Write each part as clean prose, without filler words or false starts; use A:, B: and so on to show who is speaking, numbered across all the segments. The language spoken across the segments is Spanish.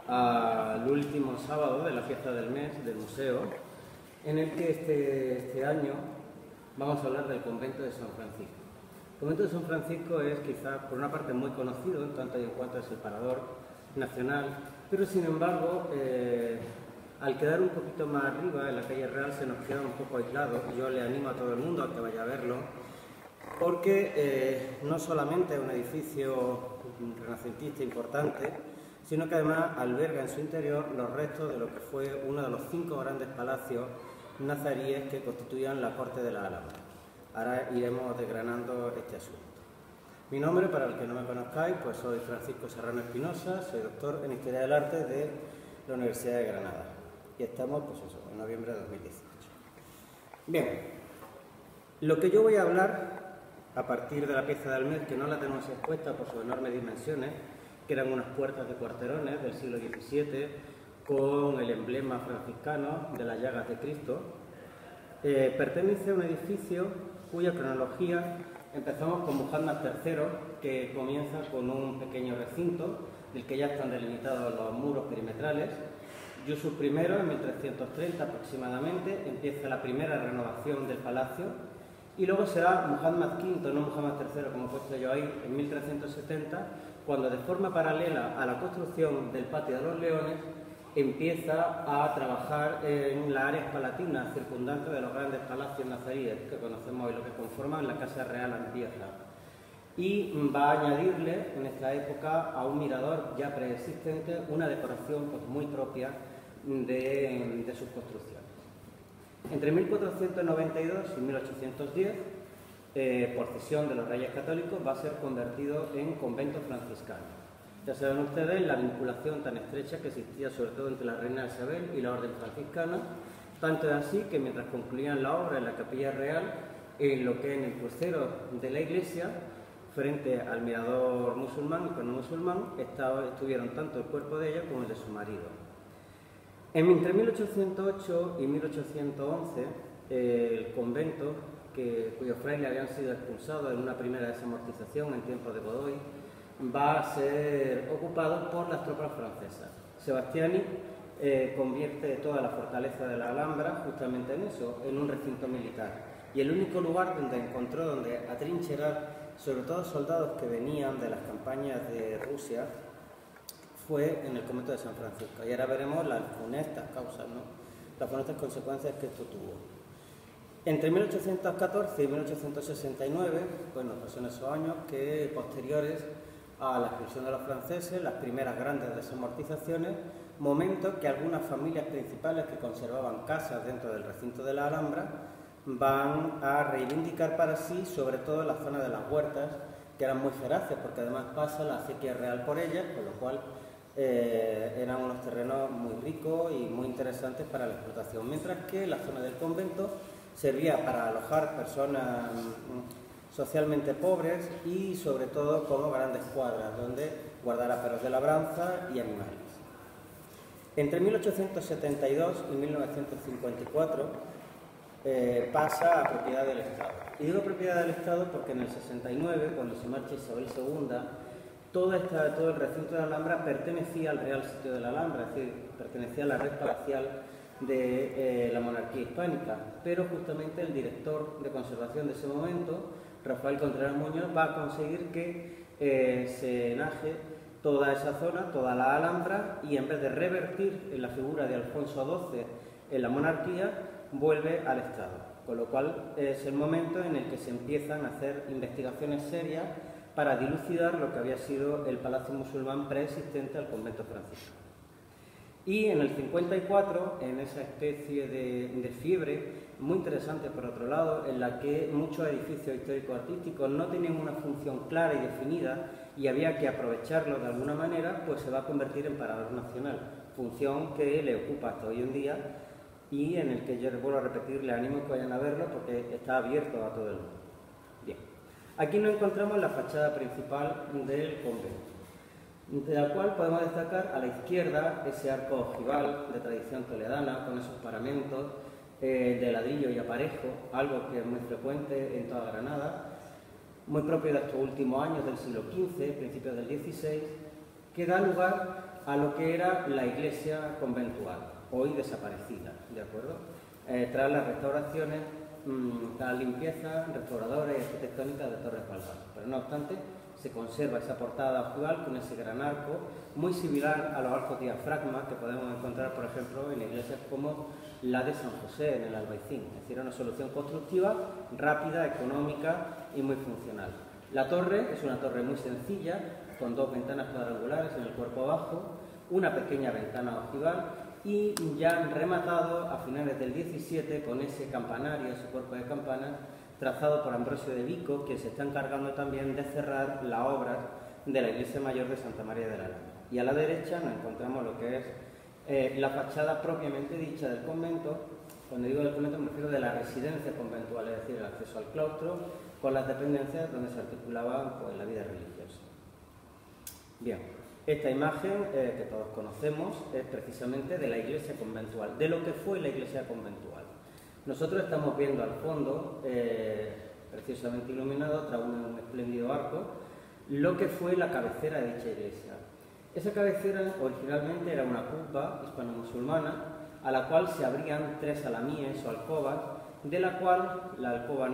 A: al último sábado de la fiesta del mes del museo, en el que este año vamos a hablar del convento de San Francisco. El convento de San Francisco es quizás por una parte muy conocido, en tanto y en cuanto es el parador nacional, pero sin embargo, al quedar un poquito más arriba, en la calle Real, se nos queda un poco aislado. Yo le animo a todo el mundo a que vaya a verlo, porque no solamente es un edificio renacentista importante, sino que además alberga en su interior los restos de lo que fue uno de los 5 grandes palacios nazaríes que constituían la corte de la Alhambra. Ahora iremos desgranando este asunto. Mi nombre, para el que no me conozcáis, pues soy Francisco Serrano Espinosa, soy doctor en Historia del Arte de la Universidad de Granada. Y estamos, pues eso, en noviembre de 2018. Bien, lo que yo voy a hablar, a partir de la pieza del mes, que no la tenemos expuesta por sus enormes dimensiones, que eran unas puertas de cuarterones del siglo XVII, con el emblema franciscano de las llagas de Cristo, pertenece a un edificio cuya cronología empezamos con Muhammad III, que comienza con un pequeño recinto, del que ya están delimitados los muros perimetrales. Yusuf I, en 1330 aproximadamente, empieza la primera renovación del palacio, y luego será Muhammad V, no Muhammad III, como he puesto yo ahí, en 1370, cuando de forma paralela a la construcción del Patio de los Leones, empieza a trabajar en las áreas palatinas circundantes de los grandes palacios nazaríes que conocemos hoy, lo que conforman la Casa Real Anvieja. Y va a añadirle en esta época a un mirador ya preexistente una decoración pues, muy propia de sus construcciones. Entre 1492 y 1810, por cesión de los reyes católicos, va a ser convertido en convento franciscano. Ya saben ustedes la vinculación tan estrecha que existía sobre todo entre la reina Isabel y la orden franciscana, tanto es así que mientras concluían la obra en la Capilla Real, en lo que en el crucero de la iglesia, frente al mirador musulmán y no musulmán, estuvieron tanto el cuerpo de ella como el de su marido. Entre 1808 y 1811, el convento, cuyos frailes habían sido expulsados en una primera desamortización en tiempos de Godoy, va a ser ocupado por las tropas francesas. Sebastiani convierte toda la fortaleza de la Alhambra justamente en eso, en un recinto militar. Y el único lugar donde encontró donde atrincherar, sobre todo soldados que venían de las campañas de Rusia, fue en el convento de San Francisco. Y ahora veremos las funestas causas, ¿no? Las funestas consecuencias que esto tuvo. Entre 1814 y 1869, bueno, pues son esos años que posteriores a la expulsión de los franceses, las primeras grandes desamortizaciones, momentos que algunas familias principales que conservaban casas dentro del recinto de la Alhambra van a reivindicar para sí, sobre todo en la zona de las huertas, que eran muy feraces, porque además pasa la acequia real por ellas, con lo cual eran unos terrenos muy ricos y muy interesantes para la explotación, mientras que la zona del convento servía para alojar personas socialmente pobres y sobre todo como grandes cuadras donde guardar aperos de labranza y animales. Entre 1872 y 1954 pasa a propiedad del Estado. Y digo propiedad del Estado porque en el 69, cuando se marcha Isabel II, todo el recinto de la Alhambra pertenecía al Real Sitio de la Alhambra, es decir, pertenecía a la red palacial de la monarquía hispánica, pero justamente el director de conservación de ese momento, Rafael Contreras Muñoz, va a conseguir que se enaje toda esa zona, toda la Alhambra, y en vez de revertir en la figura de Alfonso XII en la monarquía, vuelve al Estado, con lo cual es el momento en el que se empiezan a hacer investigaciones serias para dilucidar lo que había sido el palacio musulmán preexistente al convento franciscano. Y en el 54, en esa especie de fiebre, muy interesante por otro lado, en la que muchos edificios histórico-artísticos no tenían una función clara y definida y había que aprovecharlo de alguna manera, pues se va a convertir en parador nacional, función que le ocupa hasta hoy en día y en el que yo les vuelvo a repetir, les animo a que vayan a verlo porque está abierto a todo el mundo. Bien, aquí nos encontramos la fachada principal del convento, de la cual podemos destacar a la izquierda ese arco ojival de tradición toledana con esos paramentos de ladrillo y aparejo, algo que es muy frecuente en toda Granada, muy propio de estos últimos años del siglo XV, principios del XVI, que da lugar a lo que era la iglesia conventual, hoy desaparecida, ¿de acuerdo? Tras las restauraciones, tras limpieza restauradora y arquitectónica de Torres Balbás. Pero no obstante, se conserva esa portada ojival con ese gran arco, muy similar a los arcos diafragma que podemos encontrar, por ejemplo, en iglesias como la de San José, en el Albaicín. Es decir, una solución constructiva, rápida, económica y muy funcional. La torre es una torre muy sencilla, con 2 ventanas cuadrangulares en el cuerpo bajo, una pequeña ventana ojival y ya rematado a finales del 17 con ese campanario, ese cuerpo de campanas, trazado por Ambrosio de Vico, que se está encargando también de cerrar las obras de la iglesia mayor de Santa María de la Lana. Y a la derecha nos encontramos lo que es la fachada propiamente dicha del convento. Cuando digo del convento me refiero de la residencia conventual, es decir, el acceso al claustro, con las dependencias donde se articulaba pues, la vida religiosa. Bien, esta imagen que todos conocemos es precisamente de la iglesia conventual, de lo que fue la iglesia conventual. Nosotros estamos viendo al fondo, preciosamente iluminado, tras un espléndido arco, lo que fue la cabecera de dicha iglesia. Esa cabecera originalmente era una cupa hispano-musulmana, a la cual se abrían 3 alamíes o alcobas, de la cual la alcoba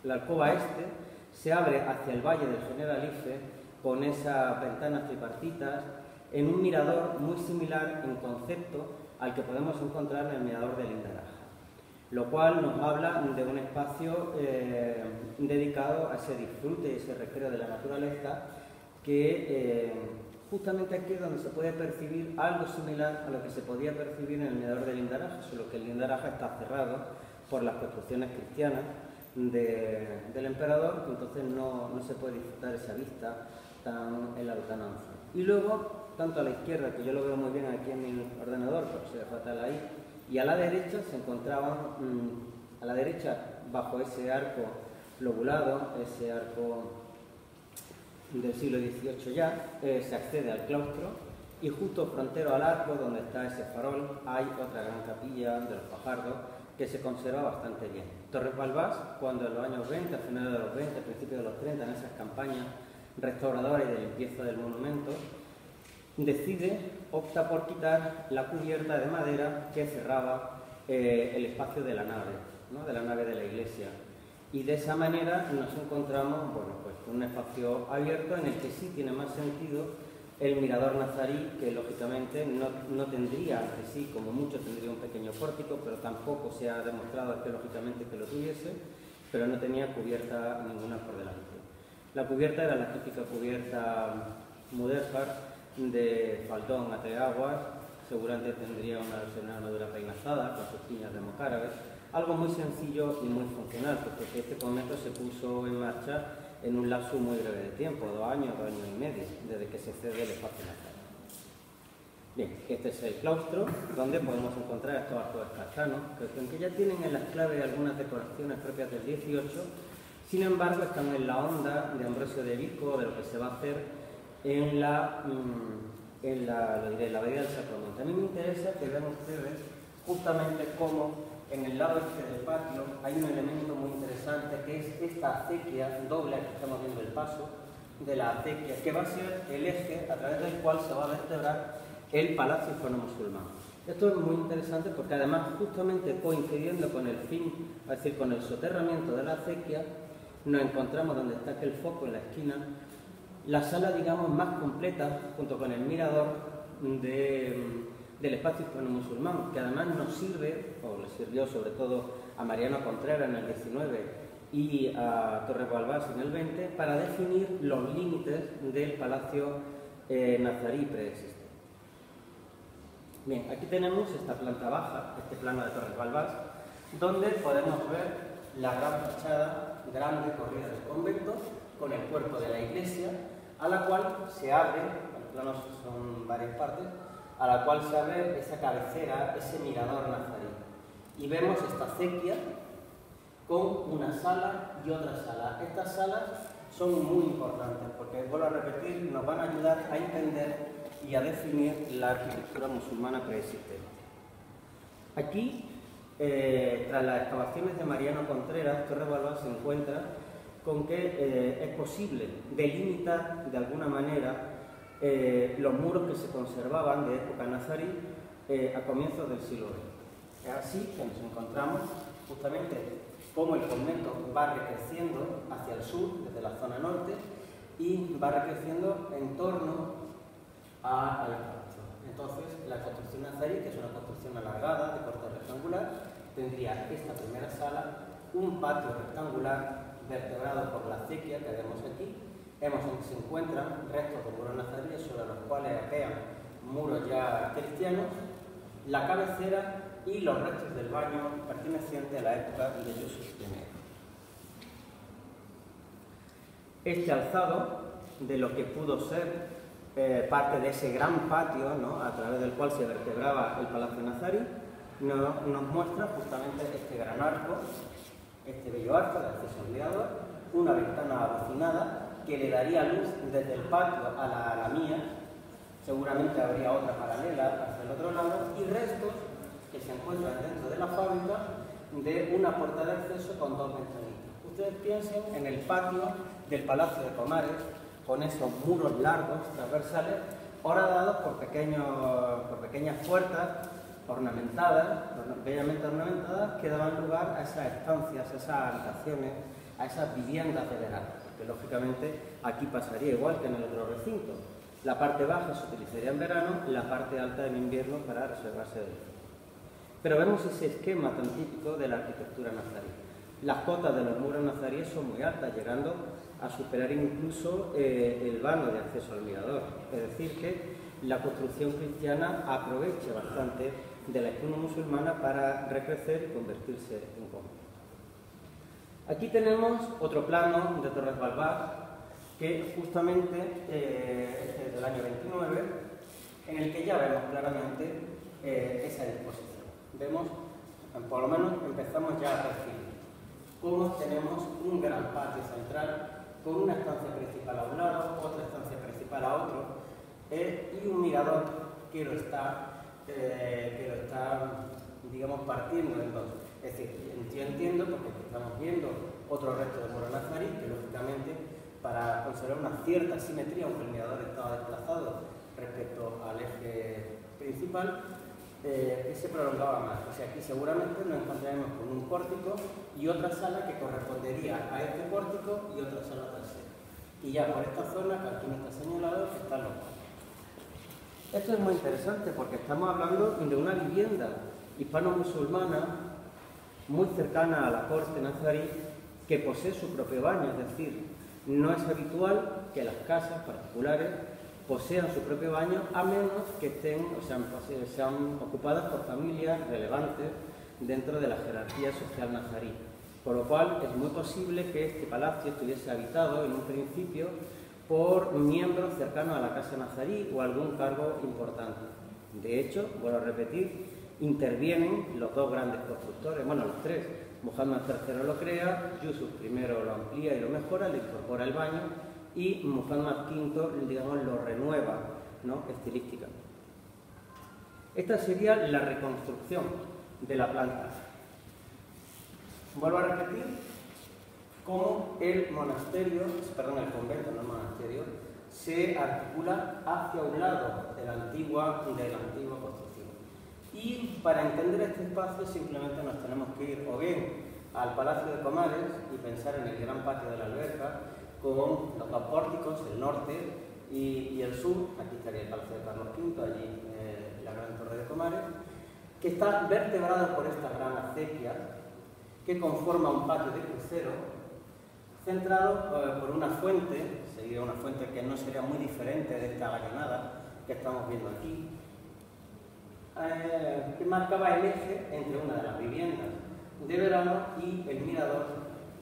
A: la alcoba este se abre hacia el valle del Generalife con esas ventanas tripartitas en un mirador muy similar en concepto al que podemos encontrar en el mirador de Lindaraja, lo cual nos habla de un espacio dedicado a ese disfrute y ese recreo de la naturaleza, que justamente aquí es donde se puede percibir algo similar a lo que se podía percibir en el mirador de Lindaraja, solo que el Lindaraja está cerrado por las construcciones cristianas del emperador, entonces no se puede disfrutar esa vista en la lontananza. Y luego, tanto a la izquierda, que yo lo veo muy bien aquí en mi ordenador, pero se fatal ahí, y a la derecha se encontraban, a la derecha, bajo ese arco lobulado, ese arco del siglo XVIII ya, se accede al claustro, y justo frontero al arco, donde está ese farol, hay otra gran capilla de los Fajardos, que se conserva bastante bien. Torres Balbás, cuando en los años 20, a finales de los 20, a principios de los 30, en esas campañas restauradoras y de limpieza del monumento, opta por quitar la cubierta de madera que cerraba el espacio de la nave, ¿no? De la nave de la iglesia. Y de esa manera nos encontramos, bueno, pues, con un espacio abierto en el que sí tiene más sentido el mirador nazarí, que lógicamente no tendría ante sí, como mucho tendría un pequeño pórtico, pero tampoco se ha demostrado arqueológicamente que lo tuviese, pero no tenía cubierta ninguna por delante. La cubierta era la típica cubierta mudéjar de faldón a 3 aguas, seguramente tendría una armadura peinazada con sus piñas de mocárabes, algo muy sencillo y muy funcional, porque este convento se puso en marcha en un lapso muy breve de tiempo, 2 años, 2 años y medio, desde que se cede el espacio nazarí. Bien, este es el claustro, donde podemos encontrar estos arcos escarzanos, que aunque ya tienen en las claves algunas decoraciones propias del 18, sin embargo están en la onda de Ambrosio de Vico, de lo que se va a hacer en la abadía del Sacromonte. A mí me interesa que vean ustedes justamente cómo en el lado este del patio hay un elemento muy interesante, que es esta acequia doble, aquí estamos viendo el paso de la acequia, que va a ser el eje a través del cual se va a vertebrar el palacio hispano-musulmán. Esto es muy interesante porque además, justamente coincidiendo con el fin, es decir, con el soterramiento de la acequia, nos encontramos donde está aquel foco en la esquina, la sala, digamos, más completa, junto con el mirador del espacio hispano-musulmán, que además nos sirve, o le sirvió sobre todo a Mariano Contreras en el 19 y a Torres Balbás en el 20, para definir los límites del palacio nazarí preexistente. Bien, aquí tenemos esta planta baja, este plano de Torres Balbás, donde podemos ver la gran fachada, grande corrida del convento, con el cuerpo de la iglesia, a la cual se abre, los planos son varias partes, a la cual se abre esa cabecera, ese mirador nazarí. Y vemos esta acequia con una sala y otra sala. Estas salas son muy importantes porque, vuelvo a repetir, nos van a ayudar a entender y a definir la arquitectura musulmana preexistente. Aquí, tras las excavaciones de Mariano Contreras, Torres Balbás se encuentra con que es posible delimitar de alguna manera los muros que se conservaban de época nazarí a comienzos del siglo XX. Es así que nos encontramos justamente cómo el convento va recreciendo hacia el sur, desde la zona norte, y va recreciendo en torno al claustro. Entonces, la construcción nazarí, que es una construcción alargada, de corte rectangular, tendría esta primera sala, un patio rectangular vertebrado por la acequia que vemos aquí. Vemos que se encuentran restos de muros nazaríes sobre los cuales aquean muros ya cristianos, la cabecera y los restos del baño pertenecientes a la época de Yusuf I. Este alzado, de lo que pudo ser parte de ese gran patio, ¿no?, a través del cual se vertebraba el Palacio Nazarí, nos muestra justamente este gran arco, este bello arco de acceso al mirador, una ventana abocinada que le daría luz desde el patio a la mía. Seguramente habría otra paralela hacia el otro lado, y restos que se encuentran dentro de la fábrica de una puerta de acceso con dos ventanitas. Ustedes piensen en el patio del Palacio de Comares, con esos muros largos, transversales, horadados por pequeñas puertas ornamentadas, bellamente ornamentadas, que daban lugar a esas estancias, a esas habitaciones, a esas viviendas de verano, que lógicamente aquí pasaría igual que en el otro recinto. La parte baja se utilizaría en verano, la parte alta en invierno para reservarse del frío. Pero vemos ese esquema tan típico de la arquitectura nazarí. Las cotas de los muros nazaríes son muy altas, llegando a superar incluso el vano de acceso al mirador. Es decir, que la construcción cristiana aprovecha bastante de la esquina musulmana para recrecer y convertirse en convento. Aquí tenemos otro plano de Torres Balbás, que justamente es del año 29, en el que ya vemos claramente esa disposición. Vemos, por lo menos empezamos ya a percibir cómo tenemos un gran patio central con una estancia principal a un lado, otra estancia principal a otro, y un mirador que lo está, digamos, partiendo en dos. Es decir, yo entiendo, porque estamos viendo otro resto de muro nazarí, que lógicamente para conservar una cierta simetría, aunque el mirador estaba desplazado respecto al eje principal, que se prolongaba más. O sea, aquí seguramente nos encontraremos con un pórtico y otra sala que correspondería a este pórtico y otra sala trasera. Y ya por esta zona, que aquí no está señalado, están los pórticos. Esto es muy interesante porque estamos hablando de una vivienda hispano-musulmana muy cercana a la corte nazarí, que posee su propio baño. Es decir, no es habitual que las casas particulares posean su propio baño, a menos que estén o sean ocupadas por familias relevantes dentro de la jerarquía social nazarí. Por lo cual es muy posible que este palacio estuviese habitado en un principio por miembros cercanos a la casa nazarí o algún cargo importante. De hecho, vuelvo a repetir, intervienen los dos grandes constructores, bueno, los tres. Muhammad III lo crea, Yusuf I lo amplía y lo mejora, le incorpora el baño, y Muhammad V, digamos, lo renueva, ¿no?, estilísticamente. Esta sería la reconstrucción de la planta. Vuelvo a repetir cómo el convento, no el monasterio, se articula hacia un lado de la antigua construcción. Y para entender este espacio simplemente nos tenemos que ir o bien al Palacio de Comares y pensar en el gran patio de la alberca, con los dos pórticos, el norte y el sur. Aquí estaría el Palacio de Carlos V, allí la gran torre de Comares, que está vertebrado por esta gran acequia que conforma un patio de crucero centrado por una fuente, sería una fuente que no sería muy diferente de esta gallonada que estamos viendo aquí, que marcaba el eje entre una de las viviendas de verano y el mirador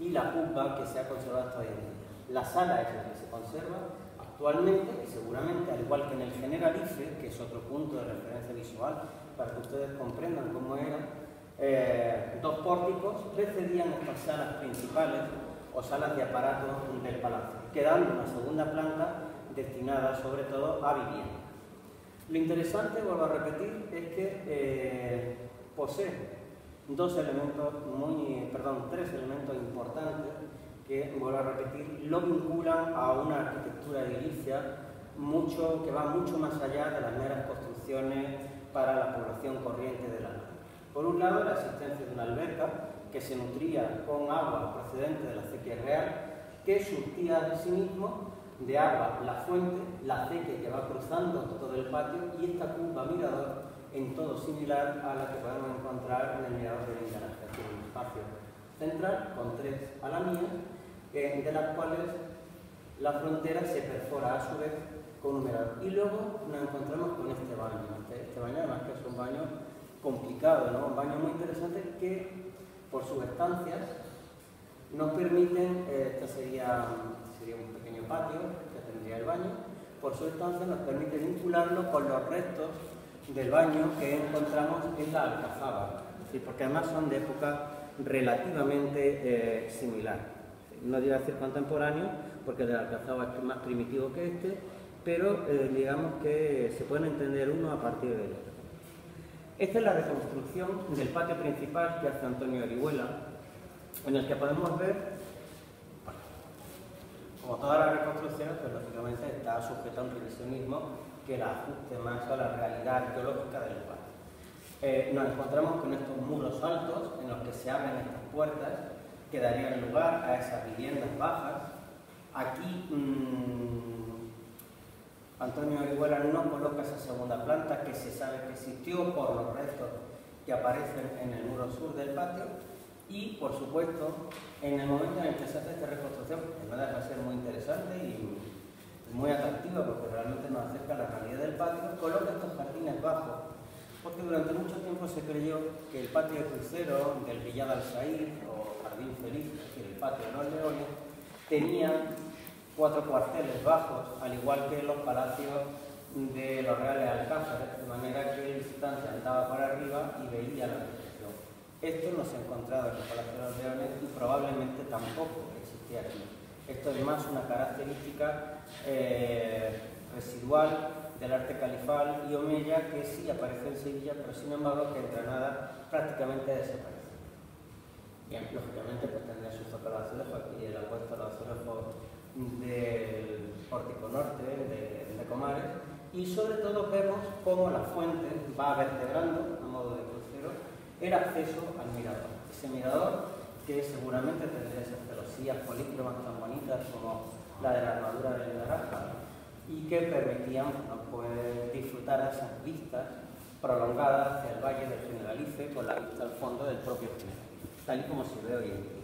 A: y la pupa que se ha conservado hasta hoy en día. La sala es la que se conserva actualmente, y seguramente, al igual que en el Generalife, que es otro punto de referencia visual para que ustedes comprendan cómo eran, dos pórticos precedían estas salas principales o salas de aparato del palacio, quedando una segunda planta destinada sobre todo a vivienda. Lo interesante, vuelvo a repetir, es que posee tres elementos importantes, que que, vuelvo a repetir, lo vinculan a una arquitectura edilicia que va mucho más allá de las meras construcciones para la población corriente de la zona. Por un lado, la existencia de una alberca que se nutría con agua procedente de la acequia real, que surtía de sí mismo de agua la fuente, la acequia que va cruzando todo el patio y esta curva mirador en todo similar a la que podemos encontrar en el mirador de Lingaraje, que es un espacio central con 3 alanías, de las cuales la frontera se perfora a su vez con un mirador. Y luego nos encontramos con este baño. Este baño, además, que es un baño complicado, ¿no? Un baño muy interesante que, por sus estancias, nos permiten, este sería un pequeño patio que tendría el baño, por sus estancias nos permite vincularlo con los restos del baño que encontramos en la Alcazaba, es decir, porque además son de época relativamente similar. No digo decir contemporáneo, porque el de la Alcazaba es más primitivo que este, pero digamos que se pueden entender uno a partir del otro. Esta es la reconstrucción del patio principal que hace Antonio Orihuela, en el que podemos ver, bueno, como todas las reconstrucciones, pues lógicamente está sujeta a un revisionismo que la ajuste más a la realidad arqueológica del patio. Nos encontramos con estos muros altos en los que se abren estas puertas que darían lugar a esas viviendas bajas. Aquí Antonio Orihuela no coloca esa segunda planta que se sabe que existió por los restos que aparecen en el muro sur del patio y, por supuesto, en el momento en el que se hace esta reconstrucción, que no deja de ser muy interesante y muy atractiva porque realmente nos acerca a la realidad del patio, coloca estos jardines bajos, porque durante mucho tiempo se creyó que el patio de crucero del Villar Alsair o Jardín Feliz, es decir, el patio de los Leones, tenía 4 cuarteles bajos, al igual que los palacios de los Reales Alcázares, de manera que el visitante andaba por arriba y veía la vegetación. Esto no se ha encontrado en el Palacio de los Leones y probablemente tampoco existía aquí. Esto es más una característica residual del arte califal y omeya que sí aparece en Sevilla, pero sin embargo que en Granada prácticamente desaparece. Bien, lógicamente pues tendría su zócalo de azulejo, aquí el apuesto a los azulejos del pórtico norte de Comares, y sobre todo vemos cómo la fuente va vertebrando, a modo de crucero, el acceso al mirador. Ese mirador que seguramente tendría esas celosías polícromas tan bonitas como la de la armadura de Lingaraje y que permitían pues, disfrutar de esas vistas prolongadas hacia el valle del Generalife con la vista al fondo del propio Generalife, tal y como se ve hoy en día.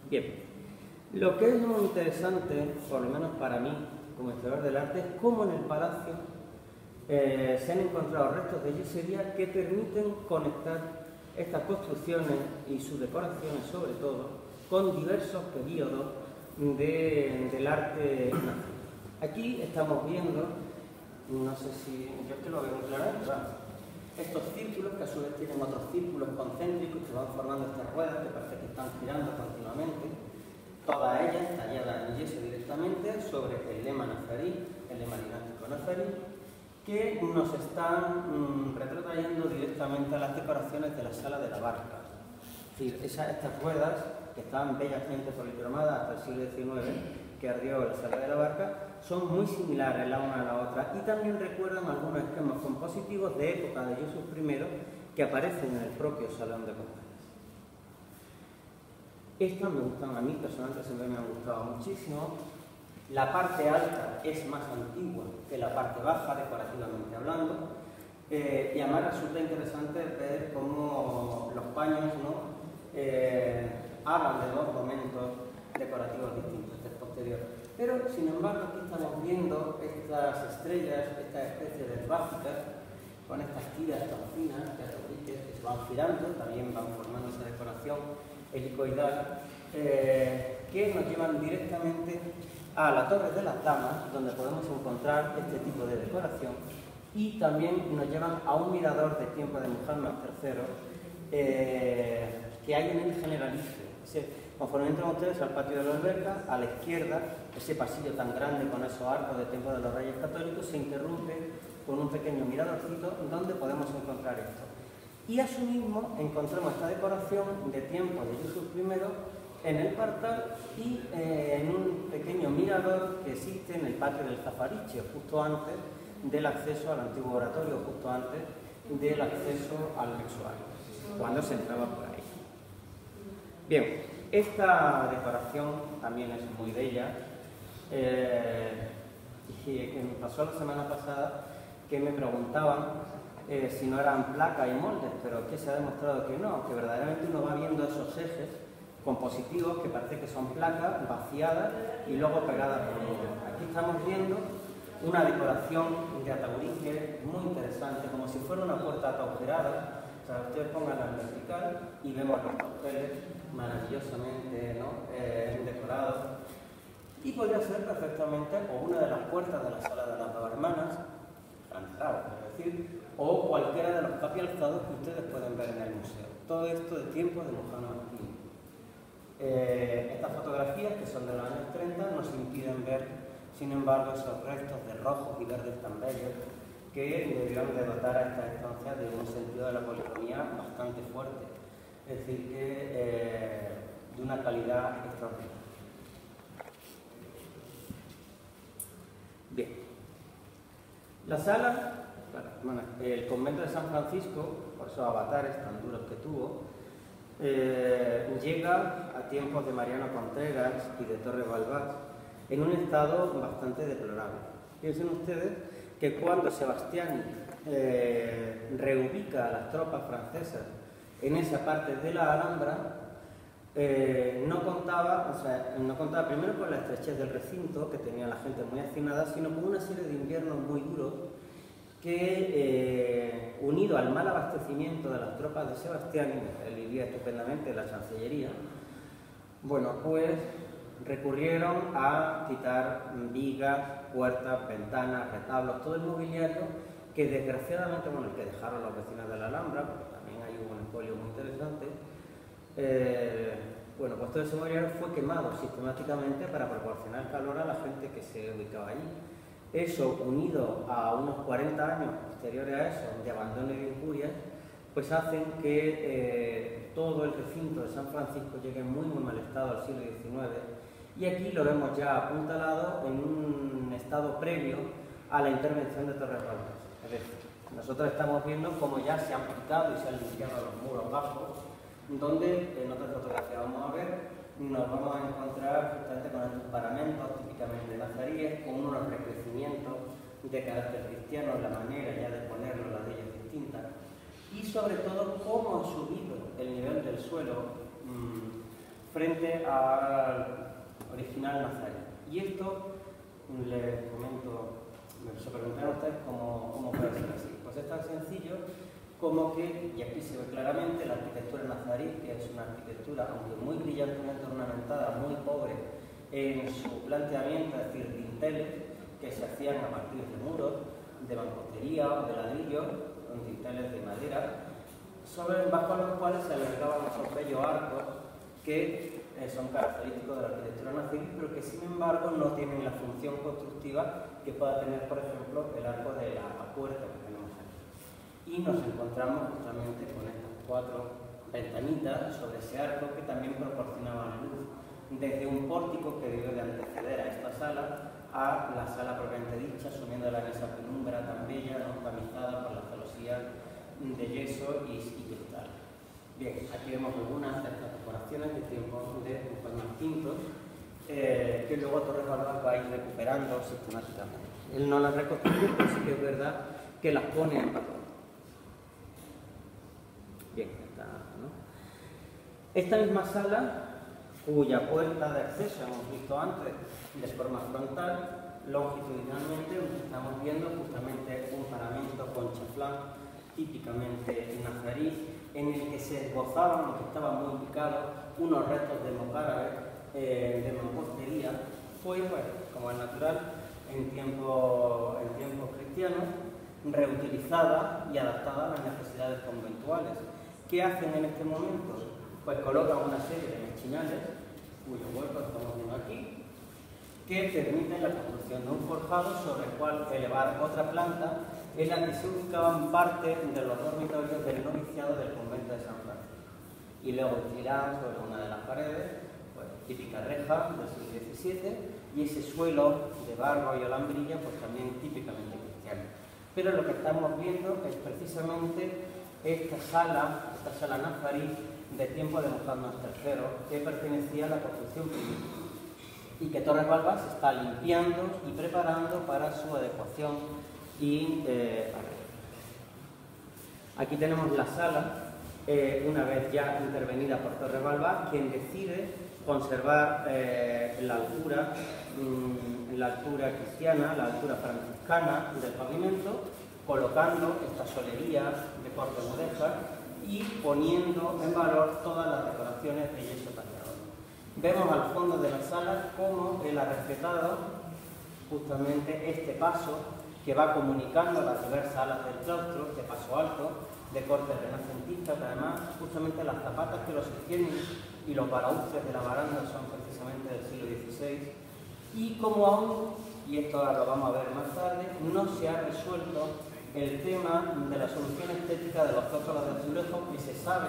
A: Bien, lo que es muy interesante, por lo menos para mí, como historiador del arte, es cómo en el palacio se han encontrado restos de yesería que permiten conectar estas construcciones y sus decoraciones, sobre todo, con diversos periodos del arte nacional. Aquí estamos viendo, no sé si, yo es que lo veo muy claramente, estos círculos que a su vez tienen otros círculos concéntricos que van formando estas ruedas que parece que están girando continuamente, todas ellas talladas en yeso directamente sobre el lema nazarí, el lema dinástico nazarí, que nos están retrotrayendo directamente a las decoraciones de la sala de la barca. Es decir, estas ruedas que estaban bellamente policromadas hasta el siglo XIX, que ardió la sala de la barca, son muy similares la una a la otra y también recuerdan algunos esquemas compositivos de época de Jesús I que aparecen en el propio Salón de Comares. Estas me gustan a mí, personalmente siempre me han gustado muchísimo. La parte alta es más antigua que la parte baja, decorativamente hablando, y además resulta interesante ver cómo los paños hablan de dos momentos decorativos distintos, este posterior. Pero, sin embargo, aquí estamos viendo estas estrellas, esta especie de esvásticas, con estas tiras tan finas, que se van girando, también van formando esa decoración helicoidal, que nos llevan directamente a la Torre de las Damas, donde podemos encontrar este tipo de decoración, y también nos llevan a un mirador de tiempo de Muhammad III que hay en el Generalife. Conforme entran ustedes al patio de la alberca, a la izquierda, ese pasillo tan grande con esos arcos de tiempo de los Reyes Católicos se interrumpe con un pequeño miradorcito donde podemos encontrar esto. Y asimismo encontramos esta decoración de tiempo de Yusuf I en el Partal y en un pequeño mirador que existe en el patio del Zafariche, justo antes del acceso al antiguo oratorio, justo antes del acceso al Mexuario, cuando se entraba por ahí. Bien, esta decoración también es muy bella. Y me pasó la semana pasada que me preguntaban si no eran placas y moldes, pero que se ha demostrado que no, que verdaderamente uno va viendo esos ejes compositivos que parece que son placas vaciadas y luego pegadas por ellos. Aquí estamos viendo una decoración de ataurique muy interesante, como si fuera una puerta ataujerada. O sea, ustedes pónganla en vertical y vemos los cauteles maravillosamente, ¿no?, decorados. Y podría ser perfectamente o una de las puertas de la sala de las dos hermanas, es decir, o cualquiera de los tapialzados que ustedes pueden ver en el museo. Todo esto de tiempo de Lujano Martín. Estas fotografías, que son de los años 30, nos impiden ver, sin embargo, esos restos de rojos y verdes tan bellos que debieron de dotar a esta estancia de un sentido de la policromía bastante fuerte. Es decir, que de una calidad extraordinaria. Bien. La sala, bueno, el convento de San Francisco, por esos avatares tan duros que tuvo, llega a tiempos de Mariano Contreras y de Torres Balbás en un estado bastante deplorable. Piensen ustedes que cuando Sebastiani reubica a las tropas francesas en esa parte de la Alhambra, no contaba primero con la estrechez del recinto, que tenía la gente muy hacinada, sino con una serie de inviernos muy duros que, unido al mal abastecimiento de las tropas de Sebastián, él vivía estupendamente en la Chancillería, bueno, pues recurrieron a quitar vigas, puertas, ventanas, retablos, todo el mobiliario que desgraciadamente, bueno, el que dejaron los vecinos de la Alhambra, porque también hay un espolio muy interesante, bueno, pues todo ese mobiliario fue quemado sistemáticamente para proporcionar calor a la gente que se ubicaba allí. Eso, unido a unos 40 años posteriores a eso, de abandono y de injurias, pues hacen que todo el recinto de San Francisco llegue en muy mal estado al siglo XIX, y aquí lo vemos ya apuntalado en un estado previo a la intervención de Torres Balbás. Es decir, nosotros estamos viendo cómo ya se han pintado y se han limpiado los muros bajos, donde en otra fotografía vamos a ver, nos vamos a encontrar justamente con estos paramentos típicamente nazaríes, con unos recrecimientos de carácter cristiano, la manera ya de poner los ladrillos distintas, y sobre todo cómo ha subido el nivel del suelo frente al original nazarí. Y esto les comento, se preguntaron ustedes cómo puede ser así. Pues es tan sencillo como que, y aquí se ve claramente, la arquitectura nazarí, que es una arquitectura, aunque muy brillantemente ornamentada, muy pobre en su planteamiento, es decir, dinteles que se hacían a partir de muros, de mampostería o de ladrillos, con dinteles de madera, bajo los cuales se alargaban esos bellos arcos que son característicos de la arquitectura nazarí, pero que sin embargo no tienen la función constructiva que pueda tener, por ejemplo, el arco de la puerta que tenemos aquí. Y nos encontramos justamente con estas 4 ventanitas sobre ese arco que también proporcionaban luz desde un pórtico que debió de anteceder a esta sala a la sala propiamente dicha, sumiéndola en esa penumbra tan bella, ¿no?, tamizada por la celosía de yeso y cristal. Bien, aquí vemos algunas de estas decoraciones de tiempo de Juan V, que luego Torres Balbás va a ir recuperando sistemáticamente. Él no las reconstruye, pero sí que es verdad que las pone en valor. Bien, esta misma sala, cuya puerta de acceso hemos visto antes de forma frontal, longitudinalmente estamos viendo justamente un paramento con chaflán típicamente nazarí, en el que se esbozaban, aunque estaba muy ubicado, unos restos de mocárabes de mampostería. Fue, pues, como es natural, en tiempos cristianos, reutilizada y adaptada a las necesidades conventuales. ¿Qué hacen en este momento? Pues colocan una serie de mechinales, cuyo hueco estamos viendo aquí, que permiten la construcción de un forjado sobre el cual elevar otra planta en la que se ubicaban parte de los dormitorios del noviciado del convento de San Francisco. Y luego tiran sobre una de las paredes, pues, típica reja del siglo XVII, y ese suelo de barro y alambrilla, pues también típicamente cristiano. Pero lo que estamos viendo es precisamente esta sala nazarí de tiempo de Mohamed III, que pertenecía a la construcción primitiva, y que Torres Balbás está limpiando y preparando para su adecuación y aquí tenemos la sala, una vez ya intervenida por Torres Balbás, quien decide conservar la altura cristiana, la altura franciscana del pavimento, colocando esta solería de corte mudéjar y poniendo en valor todas las decoraciones de yeso tallado. Vemos al fondo de la sala cómo él ha respetado justamente este paso que va comunicando las diversas alas del claustro, este paso alto, de corte renacentista, que además justamente las zapatas que lo sostienen y los balaustres de la baranda son precisamente del siglo XVI, y como aún, y esto ahora lo vamos a ver más tarde, no se ha resuelto el tema de la solución estética de los zócalos de azulejo, que se sabe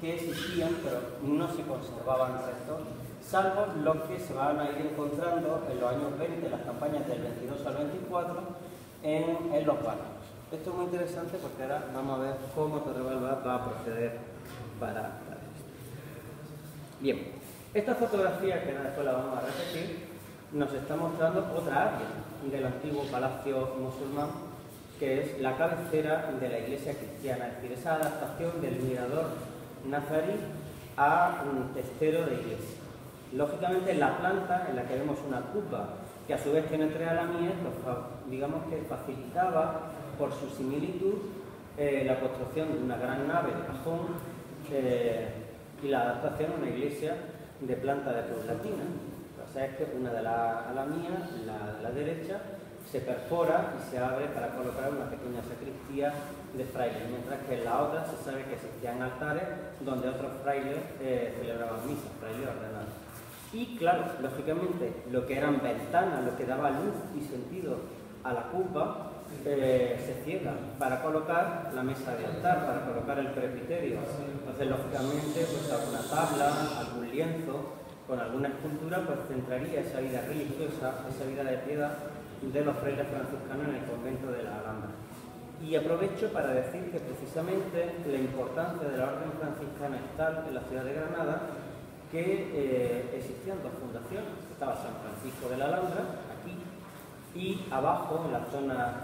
A: que existían, pero no se conservaban restos, salvo los que se van a ir encontrando en los años 20, las campañas del 22 al 24, en los barrios. Esto es muy interesante porque ahora vamos a ver cómo Torres Balbás va a proceder para esto. Bien, esta fotografía, que después la vamos a repetir, nos está mostrando otra área del antiguo palacio musulmán, que es la cabecera de la iglesia cristiana, es decir, esa adaptación del mirador nazarí a un testero de iglesia. Lógicamente, la planta en la que vemos una cupa, que a su vez tiene tres alamíes, digamos que facilitaba por su similitud la construcción de una gran nave de cajón y la adaptación a una iglesia de planta de cruz latina. O sea, es que una de las alamías, la de la derecha, se perfora y se abre para colocar una pequeña sacristía de frailes, mientras que en la otra se sabe que existían altares donde otros frailes celebraban misas, frailes ordenados. Y claro, lógicamente, lo que eran ventanas, lo que daba luz y sentido a la cupa, se cierra para colocar la mesa de altar, para colocar el presbiterio. Entonces, lógicamente, pues alguna tabla, algún lienzo, con alguna escultura, pues centraría esa vida religiosa, esa vida de piedad de los frailes franciscanos en el convento de la Alhambra. Y aprovecho para decir que precisamente la importancia de la orden franciscana es tal en la ciudad de Granada que existían dos fundaciones. Estaba San Francisco de la Alhambra, aquí, y abajo, en la zona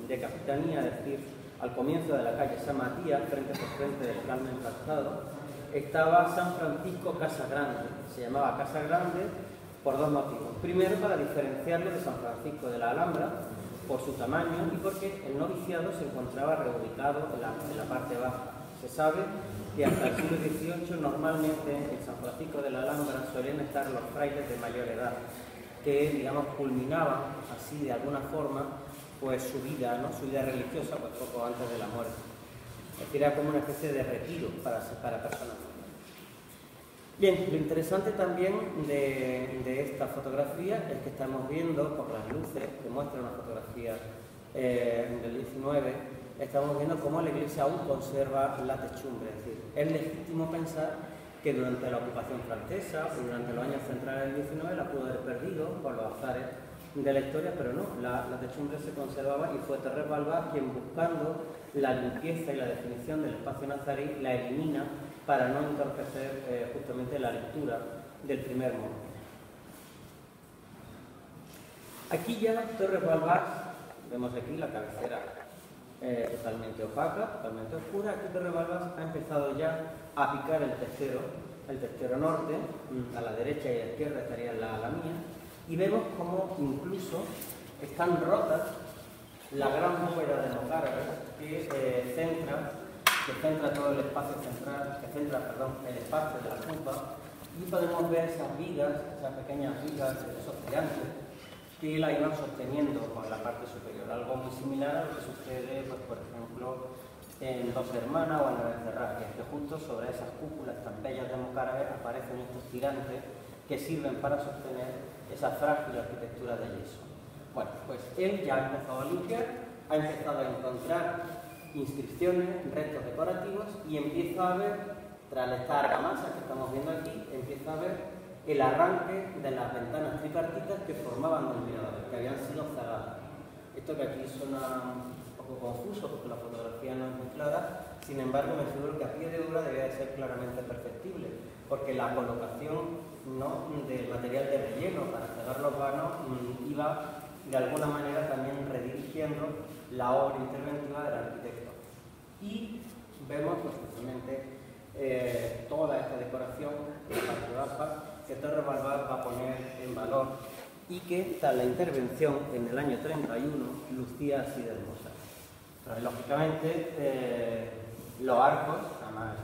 A: de Capitanía, es decir, al comienzo de la calle San Matías, frente por frente del Carmen Calzado, estaba San Francisco Casa Grande. Se llamaba Casa Grande por dos motivos. Primero, para diferenciarlo de San Francisco de la Alhambra, por su tamaño y porque el noviciado se encontraba reubicado en la parte baja. Se sabe que hasta el siglo XVIII normalmente en San Francisco de la Alhambra solían estar los frailes de mayor edad, que, digamos, culminaban así de alguna forma pues su vida, ¿no? Su vida religiosa, pues poco antes de la muerte. Es decir, era como una especie de retiro para personas. Bien, lo interesante también de esta fotografía es que estamos viendo por las luces que muestra una fotografía del 19, estamos viendo cómo la iglesia aún conserva la techumbre. Es decir, es legítimo pensar que durante la ocupación francesa o durante los años centrales del 19 la pudo haber perdido por los azares de la historia, pero no, la techumbre se conservaba y fue Torres Balbás quien, buscando la limpieza y la definición del espacio nazarí, la elimina para no entorpecer justamente la lectura del primer módulo. Aquí ya Torres Balbás, vemos aquí la cabecera totalmente opaca, totalmente oscura. Aquí Torres Balbás ha empezado ya a picar el testero norte, a la derecha y a la izquierda estaría la alamía, y vemos como incluso están rotas la gran bóveda de Mocárabes que centra todo el espacio central, el espacio de la cupa, y podemos ver esas vigas, esas pequeñas vigas, esos tirantes, que la iban sosteniendo por la parte superior. Algo muy similar a lo que sucede, pues, por ejemplo, en Dos Hermanas o en Navalcerrás, que justo sobre esas cúpulas tan bellas de Mocárabes aparecen estos tirantes que sirven para sostener esa frágil arquitectura de yeso. Bueno, pues él ya ha empezado a limpiar, ha empezado a encontrar inscripciones, restos decorativos y empieza a ver, tras esta argamasa que estamos viendo aquí, empieza a ver el arranque de las ventanas tripartitas que formaban el mirador, que habían sido cerradas. Esto que aquí suena un poco confuso porque la fotografía no es muy clara, sin embargo me figuro que a pie de obra debía de ser claramente perceptible, porque la colocación del material de relleno para cerrar los vanos iba de alguna manera también redirigiendo la obra interventiva del arquitecto. Y vemos pues, precisamente toda esta decoración de la parte baja que Torres Balbás va a poner en valor y que, tras la intervención en el año 31, lucía así de hermosa. Pero, lógicamente, los arcos, además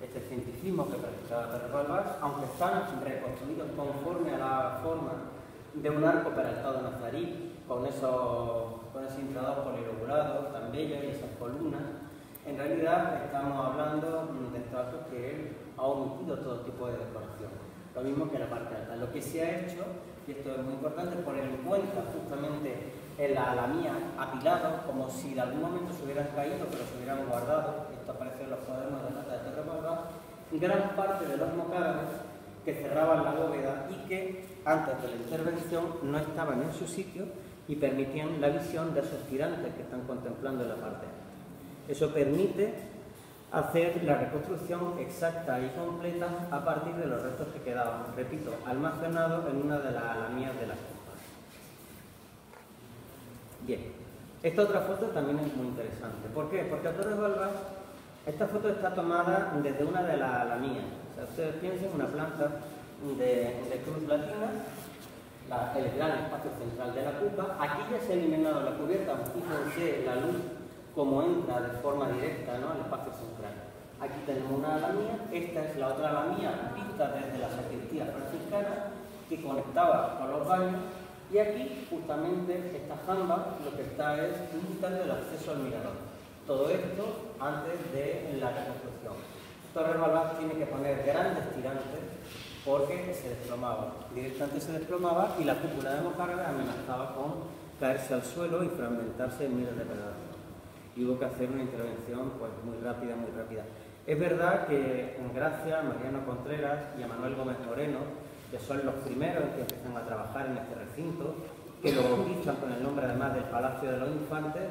A: este cientificismo que practicaba Torres Balbás, aunque están reconstruidos conforme a la forma de un arco peraltado nazarí, con ese intrador polilobulado tan bello y esas columnas, en realidad estamos hablando de estos arcos que él ha omitido todo tipo de decoración. Lo mismo que la parte alta. Lo que se ha hecho, y esto es muy importante, es poner en cuenta justamente en la alamía apilados, como si de algún momento se hubieran caído, pero se hubieran guardado. Esto aparece en los cuadernos de nota de Torres Balbás. Gran parte de los mocárabes que cerraban la bóveda y que antes de la intervención no estaban en su sitio y permitían la visión de esos tirantes que están contemplando en la parte alta. Eso permite hacer la reconstrucción exacta y completa a partir de los restos que quedaban, repito, almacenados en una de las alamías de la copa. Bien, esta otra foto también es muy interesante. ¿Por qué? Porque a Torres Balbás esta foto está tomada desde una de las alamías. O sea, ustedes piensen en una planta de cruz latina, el gran espacio central de la cupa. Aquí ya se ha eliminado la cubierta, fíjense la luz como entra de forma directa, ¿no?, al espacio central. Aquí tenemos una alamía, esta es la otra alamía vista desde la sacristía franciscana que conectaba con los baños, y aquí justamente esta jamba lo que está es limitando el acceso al mirador. Todo esto antes de la reconstrucción. Torres Balbás tiene que poner grandes tirantes porque se desplomaba, directamente se desplomaba y la cúpula de mocárabes amenazaba con caerse al suelo y fragmentarse en miles de pedazos. Y hubo que hacer una intervención pues, muy rápida, muy rápida. Es verdad que gracias a Mariano Contreras y a Manuel Gómez Moreno, que son los primeros que empiezan a trabajar en este recinto, que lo bautizan con el nombre además del Palacio de los Infantes,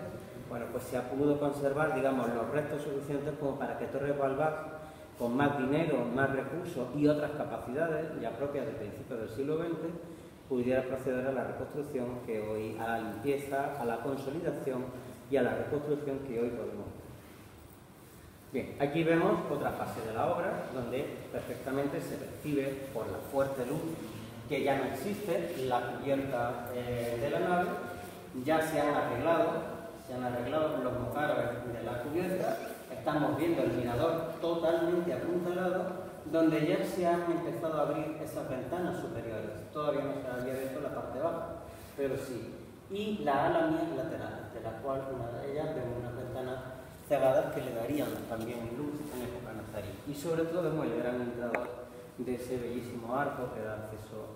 A: bueno, pues se ha podido conservar, digamos, los restos suficientes como para que Torres Balbás, con más dinero, más recursos y otras capacidades, ya propias de principios del siglo XX, pudiera proceder a la reconstrucción que hoy, a la limpieza, a la consolidación y a la reconstrucción que hoy podemos ver. Bien, aquí vemos otra fase de la obra, donde perfectamente se percibe por la fuerte luz que ya no existe la cubierta de la nave, ya se han arreglado los mocárabes de la cubierta, estamos viendo el mirador totalmente apuntalado, donde ya se han empezado a abrir esas ventanas superiores. Todavía no se había abierto la parte baja, pero sí. Y la alamía lateral, de la cual una de ellas vemos unas ventanas cerradas que le darían también luz en época nazarí. Y sobre todo vemos el gran entrador de ese bellísimo arco que da acceso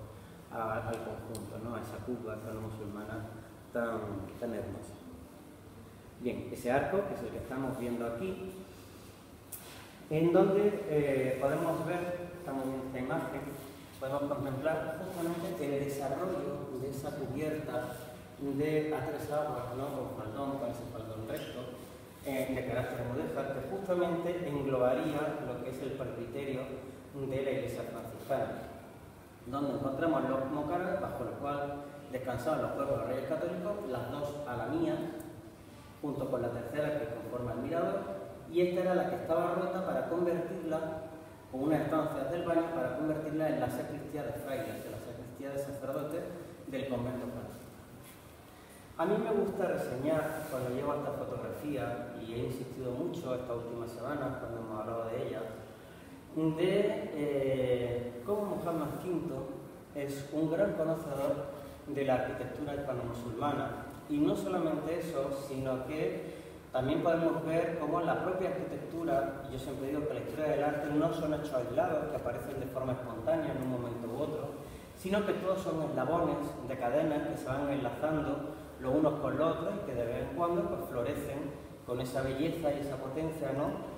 A: al conjunto, ¿no?, a esa cuba musulmana tan hermosa. Bien, ese arco, que es el que estamos viendo aquí, en donde podemos ver, estamos viendo esta imagen, podemos contemplar justamente el desarrollo de esa cubierta a tres aguas, ¿no?, con ese faldón recto, de carácter mudéjar, que justamente englobaría lo que es el presbiterio de la iglesia franciscana, donde encontramos los mocárabes bajo los cuales descansaban los cuerpos de los reyes católicos, las dos alamías, junto con la tercera que conforma el mirador, y esta era la que estaba rota para convertirla, con unas estancias del baño, para convertirla en la sacristía de frailes, en la sacristía de sacerdotes del convento franciscano. A mí me gusta reseñar, cuando llevo esta fotografía, y he insistido mucho estas últimas semanas cuando hemos hablado de ella, de cómo Muhammad V es un gran conocedor de la arquitectura hispano-musulmana. Y no solamente eso, sino que También podemos ver cómo en la propia arquitectura, y yo siempre digo que la historia del arte no son hechos aislados que aparecen de forma espontánea en un momento u otro, sino que todos son eslabones de cadenas que se van enlazando los unos con los otros y que de vez en cuando pues, florecen con esa belleza y esa potencia, ¿no?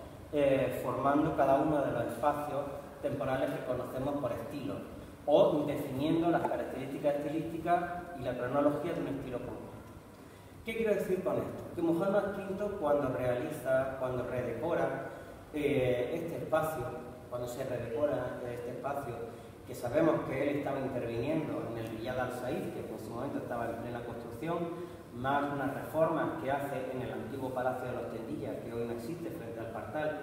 A: Formando cada uno de los espacios temporales que conocemos por estilos, o definiendo las características estilísticas y la cronología de un estilo común. ¿Qué quiero decir con esto? Que Muhammad V, cuando redecora este espacio, cuando se redecora este espacio, que sabemos que él estaba interviniendo en el Riyad al-Said, que en ese momento estaba en plena construcción, más unas reformas que hace en el antiguo Palacio de los Tendillas, que hoy no existe, frente al Partal,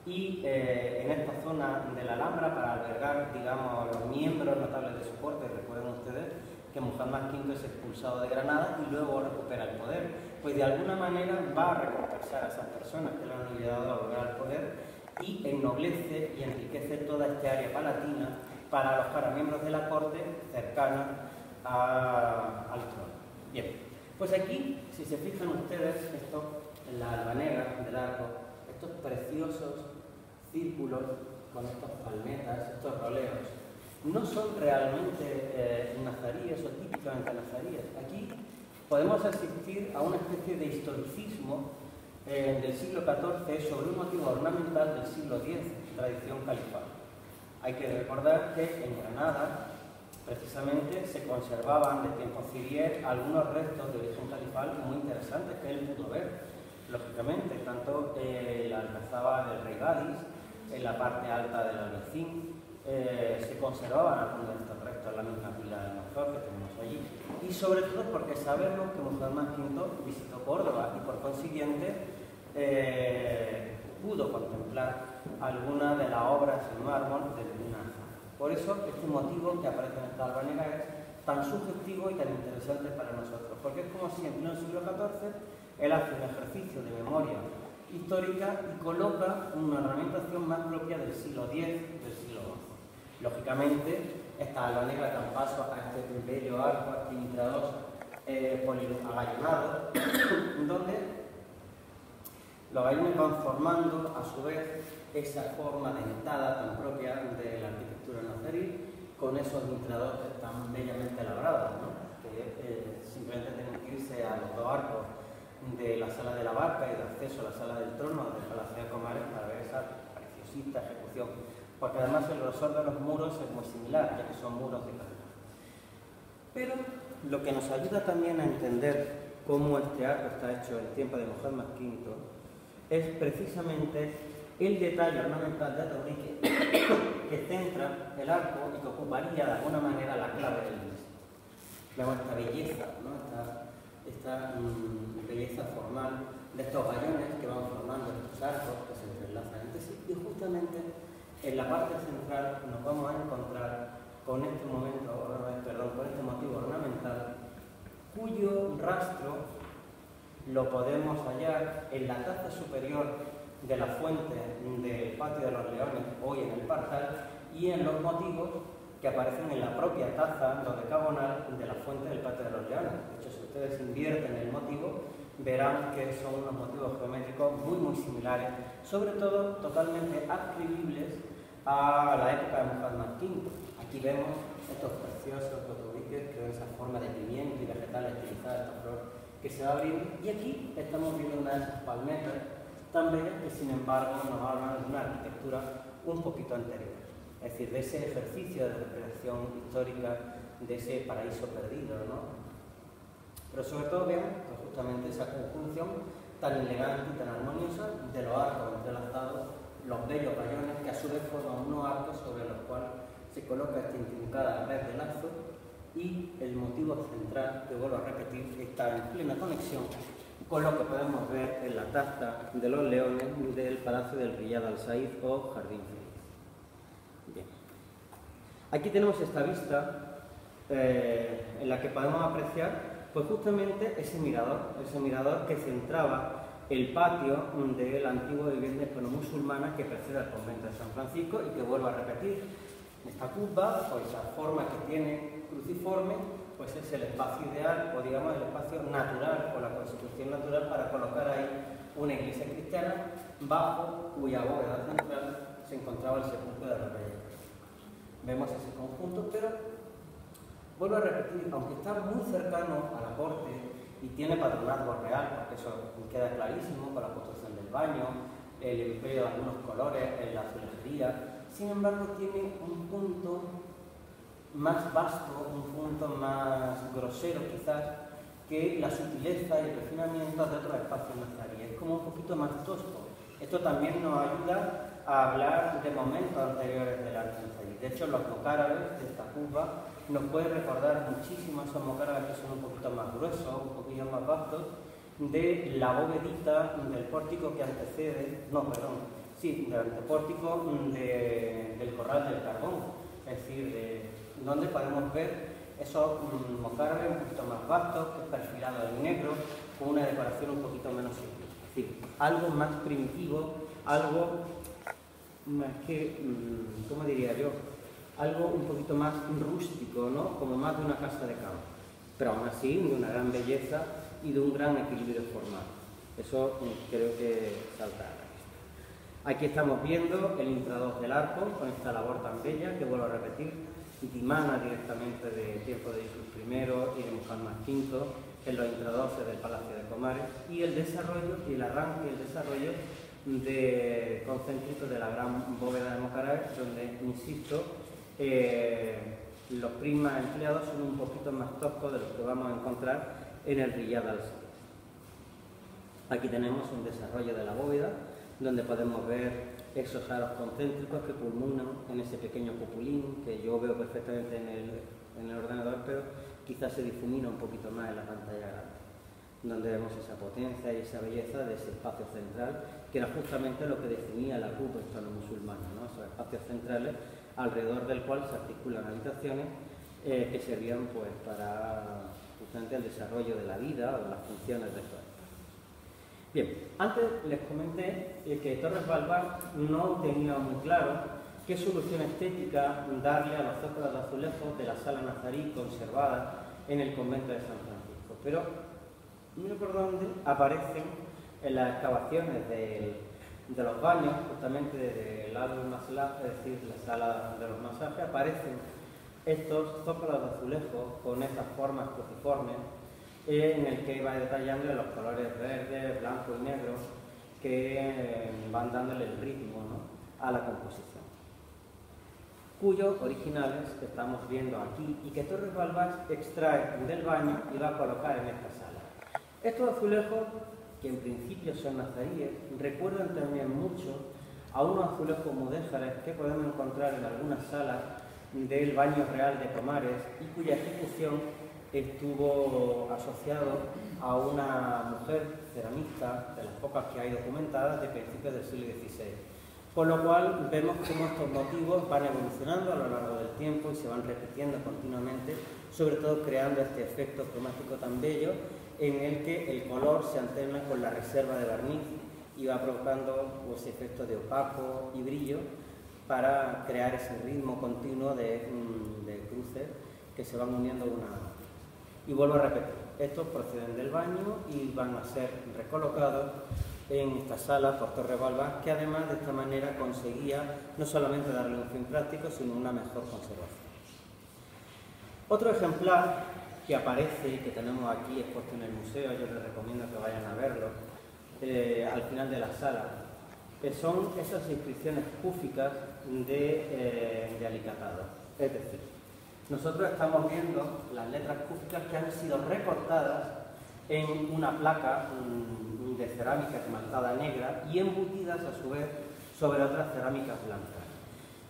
A: y en esta zona de la Alhambra para albergar, digamos, a los miembros notables de su corte. Recuerden ustedes que Muhammad V es expulsado de Granada y luego recupera el poder, pues de alguna manera va a recompensar a esas personas que le han ayudado a volver al poder y ennoblece y enriquece toda esta área palatina para alojar a miembros de la corte cercana al trono. Bien, pues aquí, si se fijan ustedes, esto, en la albanera del arco, estos preciosos círculos con estas palmetas, estos roleos, no son realmente nazaríes o típicamente nazaríes. Aquí podemos asistir a una especie de historicismo del siglo XIV sobre un motivo ornamental del siglo X, tradición califal. Hay que recordar que en Granada, precisamente, se conservaban de tiempos civiles algunos restos de origen califal muy interesantes que él pudo ver. Lógicamente, tanto la alcazaba del rey Gadis, en la parte alta del Albaicín, se conservaban algunos de estos restos en la misma pila del Monfort que tenemos allí. Y sobre todo porque sabemos que Muhammad V visitó Córdoba y por consiguiente pudo contemplar algunas de las obras en mármol de Benazza. Por eso este motivo que aparece en esta albanera es tan sugestivo y tan interesante para nosotros, porque es como si en el siglo XIV él hace un ejercicio de memoria histórica y coloca una ornamentación más propia del siglo X, del siglo XI. Lógicamente, esta albanera da paso a este bello arco arquitradoso agallonado, donde los gallones van formando a su vez esa forma dentada tan propia de la arquitectura nazarí, con esos intradores tan bellamente labrados, ¿no? Que simplemente tienen que irse a los dos arcos de la Sala de la Barca y de acceso a la Sala del Trono del Palacio de Comares para ver esa preciosista ejecución, porque además el grosor de los muros es muy similar, ya que son muros de calidad. Pero lo que nos ayuda también a entender cómo este arco está hecho en el tiempo de Muhammad V es precisamente el detalle ornamental de Taurique que centra el arco y que ocuparía de alguna manera la clave del mismo. Vemos esta belleza, ¿no? esta belleza formal de estos gallones que van formando estos arcos que se entrelazan entre sí, y justamente en la parte central nos vamos a encontrar con este motivo ornamental cuyo rastro lo podemos hallar en la taza superior de la fuente del Patio de los Leones, hoy en el Partal, y en los motivos que aparecen en la propia taza dodecagonal de la fuente del Patio de los Leones. De hecho, si ustedes invierten el motivo, verán que son unos motivos geométricos muy similares, sobre todo totalmente adscribibles a la época de Muhammad V. Aquí vemos estos preciosos protobriques que ven esa forma de pimiento y vegetal estilizada, esta flor que se va abriendo, y aquí estamos viendo una de esas palmeras tan bellas que sin embargo nos hablan de una arquitectura un poquito anterior, es decir, de ese ejercicio de recreación histórica de ese paraíso perdido, ¿no? Pero sobre todo vemos pues, justamente esa conjunción tan elegante y tan armoniosa de los arcos entrelazados, los bellos gallones que a su vez forman unos arcos sobre los cuales se coloca esta intrincada red de lazo, y el motivo central, que vuelvo a repetir, está en plena conexión con lo que podemos ver en la taza de los leones del Palacio del Riyad al-Said o Jardín Feliz. Bien. Aquí tenemos esta vista en la que podemos apreciar pues justamente ese mirador que centraba el patio de la antigua vivienda hispano-musulmana que precede al convento de San Francisco y que vuelvo a repetir. Esta curva, o esa forma que tiene cruciforme, pues es el espacio ideal, o digamos el espacio natural, o la constitución natural para colocar ahí una iglesia cristiana bajo cuya bóveda central se encontraba el sepulcro de los reyes. Vemos ese conjunto, pero vuelvo a repetir, aunque está muy cercano a la corte y tiene patronazgo real, porque eso queda clarísimo con la construcción del baño, el empleo de algunos colores en la azulejería, sin embargo tiene un punto más vasto, un punto más grosero quizás, que la sutileza y el refinamiento de otros espacios nazaríes. Es como un poquito más tosco. Esto también nos ayuda a hablar de momentos anteriores del arte nazarí. De hecho, los mocárabes de esta curva nos pueden recordar muchísimo esos mocárabes que son un poquito más gruesos, un poquillo más vastos, de la bóvedita del pórtico que antecede, del antepórtico del Corral del Carbón, es decir, donde podemos ver esos mocárabes un poquito más vastos, perfilados en negro, con una decoración un poquito menos simple. Es decir, algo más primitivo, algo más que, ¿cómo diría yo? Algo un poquito más rústico, ¿no? Como más de una casa de campo, pero aún así de una gran belleza y de un gran equilibrio formal. Eso creo que salta a la vista. Aquí estamos viendo el intradós del arco, con esta labor tan bella, que vuelvo a repetir, dimana directamente de tiempo de Jesús I y de Muhammad V, en los intradoses del Palacio de Comares, y el desarrollo, y el arranque y el desarrollo concéntrico de la gran bóveda de Mocaray, donde, insisto, los prismas empleados son un poquito más toscos de los que vamos a encontrar en el Riyad al-Said. Aquí tenemos un desarrollo de la bóveda, donde podemos ver esos aros concéntricos que culminan en ese pequeño cupulín, que yo veo perfectamente en el ordenador, pero quizás se difumina un poquito más en la pantalla grande, donde vemos esa potencia y esa belleza de ese espacio central, que era justamente lo que definía la Quba hispano-musulmana, ¿no? Esos espacios centrales alrededor del cual se articulan habitaciones que servían pues, para justamente el desarrollo de la vida o las funciones de estos. Bien, antes les comenté que Torres Balbás no tenía muy claro qué solución estética darle a los zócalos de azulejos de la sala nazarí conservada en el convento de San Francisco, pero mira por dónde aparecen en las excavaciones de los baños, justamente desde el Al Maslach, es decir, la sala de los masajes, aparecen estos zócalos de azulejos con esas formas cruciformes en el que va detallando los colores verde, blanco y negro que van dándole el ritmo, ¿no?, a la composición, cuyos originales que estamos viendo aquí y que Torres Balbás extrae del baño y va a colocar en esta sala. Estos azulejos, que en principio son nazaríes, recuerdan también mucho a unos azulejos mudéjares que podemos encontrar en algunas salas del Baño Real de Comares y cuya ejecución estuvo asociado a una mujer ceramista, de las pocas que hay documentadas, de principios del siglo XVI. Con lo cual vemos cómo estos motivos van evolucionando a lo largo del tiempo y se van repitiendo continuamente, sobre todo creando este efecto cromático tan bello en el que el color se alterna con la reserva de barniz y va provocando ese efecto de opaco y brillo para crear ese ritmo continuo de cruces que se van uniendo una a otra. Y vuelvo a repetir, estos proceden del baño y van a ser recolocados en esta sala por Torres Balbás, que además de esta manera conseguía no solamente darle un fin práctico, sino una mejor conservación. Otro ejemplar que aparece y que tenemos aquí expuesto en el museo, yo les recomiendo que vayan a verlo, al final de la sala, son esas inscripciones cúficas de alicatado. Es decir, nosotros estamos viendo las letras cúficas que han sido recortadas en una placa de cerámica esmaltada negra y embutidas a su vez sobre otras cerámicas blancas.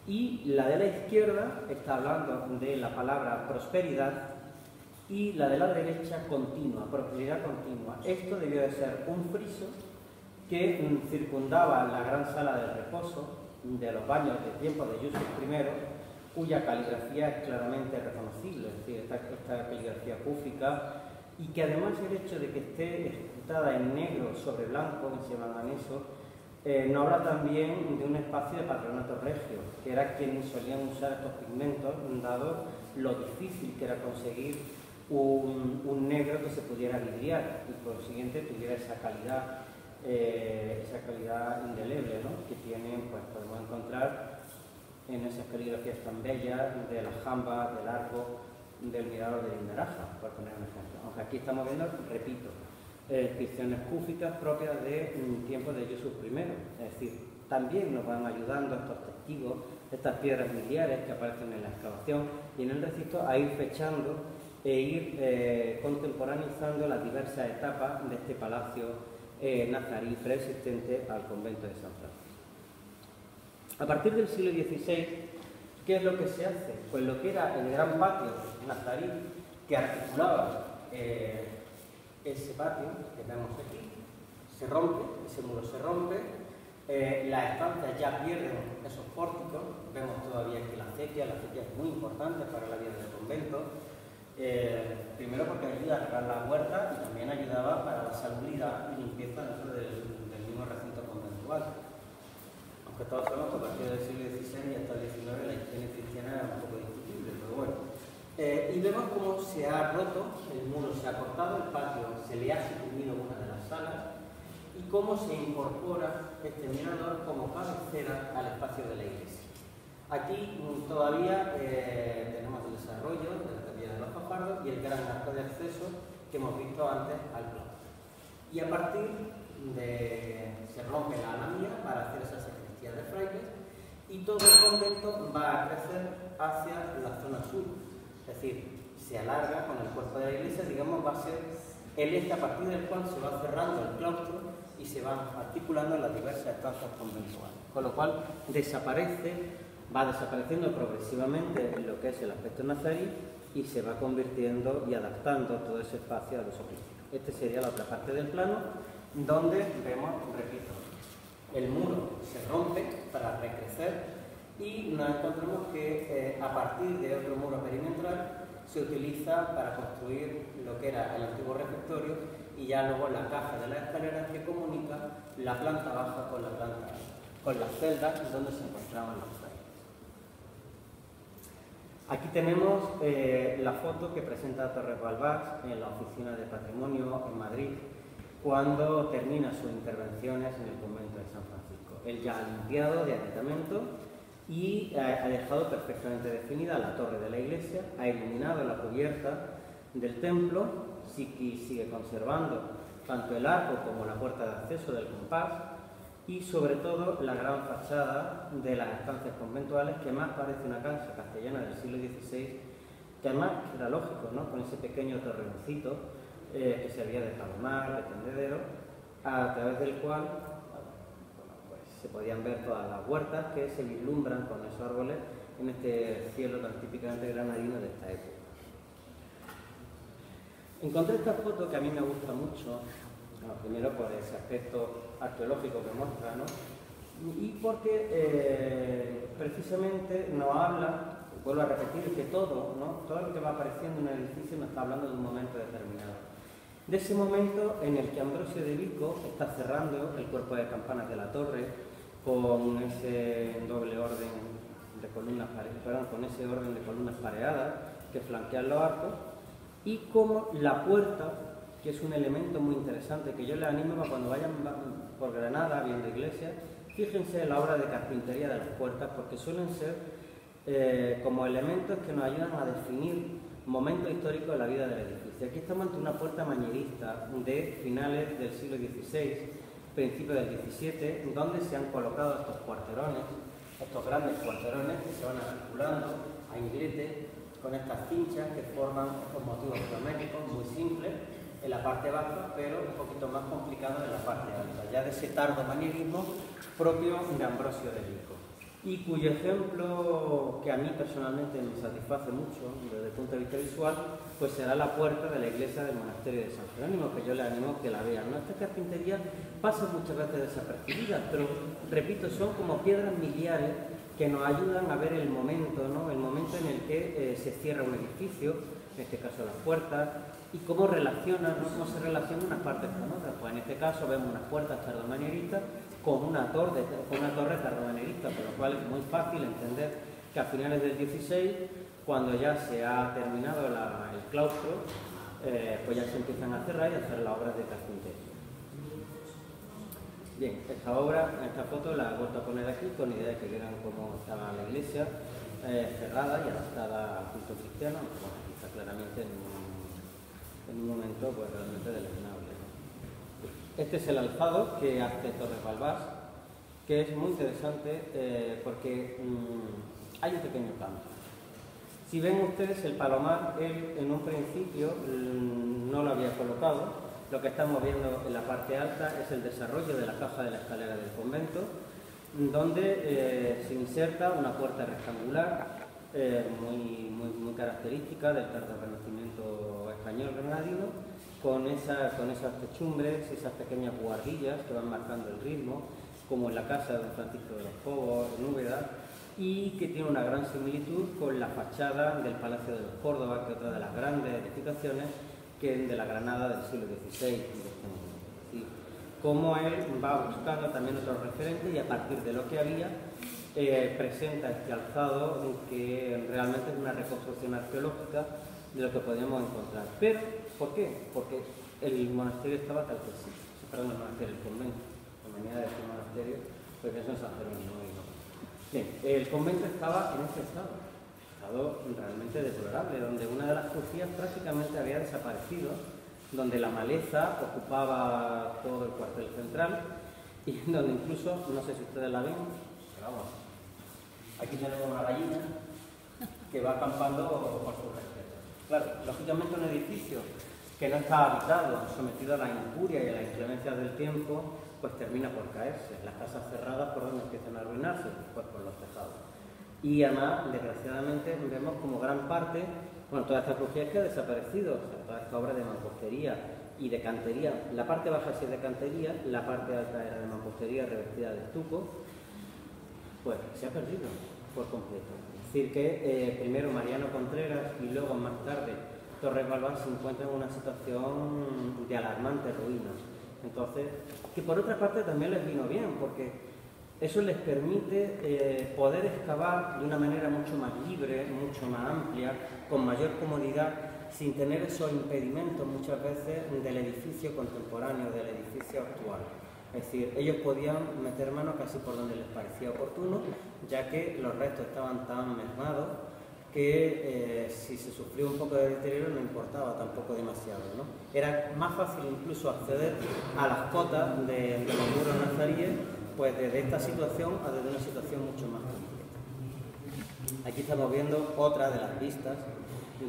A: Y la de la izquierda está hablando de la palabra prosperidad y la de la derecha continua, prosperidad continua. Esto debió de ser un friso que circundaba la gran sala del reposo de los baños de tiempo de Yusuf I, cuya caligrafía es claramente reconocible, es decir, esta caligrafía cúfica, y que además el hecho de que esté ejecutada en negro sobre blanco, que se llama eso, nos habla también de un espacio de patronato regio, que era quienes solían usar estos pigmentos, dado lo difícil que era conseguir un negro que se pudiera vidriar y por consiguiente tuviera esa calidad esa calidad indeleble, ¿no?, que tienen, pues podemos encontrar en esas caligrafías tan bellas de las jambas, del arco, del mirador de Lindaraja, por poner un ejemplo. Aunque aquí estamos viendo, repito, inscripciones cúficas propias de tiempos de Jesús I. Es decir, también nos van ayudando estos testigos, estas piedras miliares que aparecen en la excavación y en el recinto a ir fechando e ir contemporaneizando las diversas etapas de este palacio nazarí preexistente al convento de San Francisco. A partir del siglo XVI, ¿qué es lo que se hace? Pues lo que era el gran patio nazarí que articulaba ese patio que vemos aquí, se rompe, ese muro se rompe, las estancias ya pierden esos pórticos, vemos todavía aquí la acequia es muy importante para la vida del convento, primero porque ayuda a regar la huerta y también ayudaba para la salubridad y limpieza dentro del mismo recinto conventual. Aunque todos sabemos que a partir del siglo XVI y hasta el XIX la higiene cristiana era un poco discutible, pero bueno. Y vemos cómo se ha roto, el muro se ha cortado, el patio se le ha suprimido una de las salas y cómo se incorpora este mirador como cabecera al espacio de la iglesia. Aquí todavía tenemos el desarrollo de la capilla de los Fajardos y el gran arco de acceso que hemos visto antes al claustro. Y a partir de... se rompe la alamía para hacer esa sacristía de frailes y todo el convento va a crecer hacia la zona sur. Es decir, se alarga con el cuerpo de la iglesia, digamos, va a ser el eje a partir del cual se va cerrando el claustro y se van articulando las diversas estancias conventuales. Con lo cual va desapareciendo progresivamente en lo que es el aspecto nazarí y se va convirtiendo y adaptando todo ese espacio a los oficios. Esta sería la otra parte del plano, donde vemos, repito, el muro se rompe para recrecer y nos encontramos que a partir de otro muro perimetral se utiliza para construir lo que era el antiguo refectorio y ya luego la caja de las escaleras que comunica la planta baja con la planta alta, con las celdas donde se encontraban los frailes. Aquí tenemos la foto que presenta Torres Balbás en la Oficina de Patrimonio en Madrid cuando termina sus intervenciones en el convento de San Francisco. Él ya ha limpiado de aditamento y ha dejado perfectamente definida la torre de la iglesia, ha iluminado la cubierta del templo, sigue conservando tanto el arco como la puerta de acceso del compás y sobre todo la gran fachada de las estancias conventuales que más parece una casa castellana del siglo XVI, que además era lógico, ¿no?, con ese pequeño torreoncito que servía de palomar, de tendedero, a través del cual pues, se podían ver todas las huertas que se vislumbran con esos árboles en este cielo tan típicamente granadino de esta época. Encontré esta foto que a mí me gusta mucho, primero por ese aspecto arqueológico que muestra, ¿no?, y porque precisamente nos habla, vuelvo a repetir, que todo lo que va apareciendo en el edificio nos está hablando de un momento determinado. De ese momento en el que Ambrosio de Vico está cerrando el cuerpo de campanas de la torre con ese doble orden de columnas, con ese orden de columnas pareadas que flanquean los arcos, y como la puerta, que es un elemento muy interesante que yo les animo a cuando vayan por Granada viendo iglesias, fíjense en la obra de carpintería de las puertas, porque suelen ser como elementos que nos ayudan a definir momentos históricos de la vida del edificio. Aquí estamos ante una puerta mañerista de finales del siglo XVI, principios del XVII, donde se han colocado estos cuarterones, estos grandes cuarterones que se van articulando a inglete con estas cinchas que forman estos motivos geométricos muy simples en la parte baja, pero un poquito más complicados en la parte alta, ya de ese tardo manierismo propio de Ambrosio de Vico, y cuyo ejemplo que a mí personalmente me satisface mucho desde el punto de vista visual, pues será la puerta de la iglesia del monasterio de San Jerónimo, que yo les animo a que la vean, ¿no? Estas carpinterías pasan muchas veces desapercibidas, pero repito, son como piedras miliares que nos ayudan a ver el momento, ¿no?, el momento en el que se cierra un edificio, en este caso las puertas, y cómo relacionan, ¿no?, cómo se relacionan unas partes con otras. Pues en este caso vemos unas puertas tardomanieristas con una torre tardomanierista, por lo cual es muy fácil entender que a finales del XVI, cuando ya se ha terminado el claustro, pues ya se empiezan a cerrar y a hacer las obras de carpintería. Bien, esta foto la he vuelto a poner aquí con idea de que vieran cómo estaba la iglesia cerrada y adaptada al culto cristiano, aunque bueno, aquí está claramente en un momento pues realmente deleznable. Este es el alzado que hace Torres Balbás, que es muy interesante porque hay un pequeño cambio. Si ven ustedes el palomar, él en un principio no lo había colocado. Lo que estamos viendo en la parte alta es el desarrollo de la caja de la escalera del convento, donde se inserta una puerta rectangular muy característica del tardío renacimiento español granadino, con esas techumbres, esas pequeñas buhardillas que van marcando el ritmo, como en la casa de don Francisco de los Cobos, en Úbeda, y que tiene una gran similitud con la fachada del Palacio de los Córdoba, que es otra de las grandes edificaciones que es de la Granada del siglo XVI. Como él va buscando también otros referentes y a partir de lo que había presenta este alzado que realmente es una reconstrucción arqueológica de lo que podíamos encontrar. Pero, ¿por qué? Porque el monasterio estaba tal que sí. Perdón, el monasterio, el convento. La manera de decir monasterio, pues eso es San Jerónimo. Bien, el convento estaba en ese estado realmente deplorable, donde una de las crujías prácticamente había desaparecido, donde la maleza ocupaba todo el cuartel central y donde incluso, no sé si ustedes la ven, pero vamos, aquí tenemos una gallina que va acampando por sus respetos. Claro, lógicamente un edificio que no está habitado, sometido a la incuria y a las inclemencias del tiempo, pues termina por caerse. Las casas cerradas, ¿por dónde empiezan a arruinarse? Pues por los tejados. Y además, desgraciadamente, vemos como gran parte, bueno, toda esta crujía que ha desaparecido, o sea, toda esta obra de mampostería y de cantería. La parte baja sí es de cantería, la parte alta era de mampostería revestida de estuco, pues se ha perdido por completo. Es decir, que primero Mariano Contreras y luego más tarde Torres Balbás se encuentran en una situación de alarmante ruina. Entonces, que por otra parte también les vino bien, porque eso les permite poder excavar de una manera mucho más libre, mucho más amplia, con mayor comodidad, sin tener esos impedimentos muchas veces del edificio contemporáneo, del edificio actual. Es decir, ellos podían meter mano casi por donde les parecía oportuno, ya que los restos estaban tan mermados que si se sufría un poco de deterioro no importaba tampoco demasiado, ¿no? Era más fácil incluso acceder a las cotas de los muros nazaríes, pues desde esta situación a desde una situación mucho más completa. Aquí estamos viendo otra de las vistas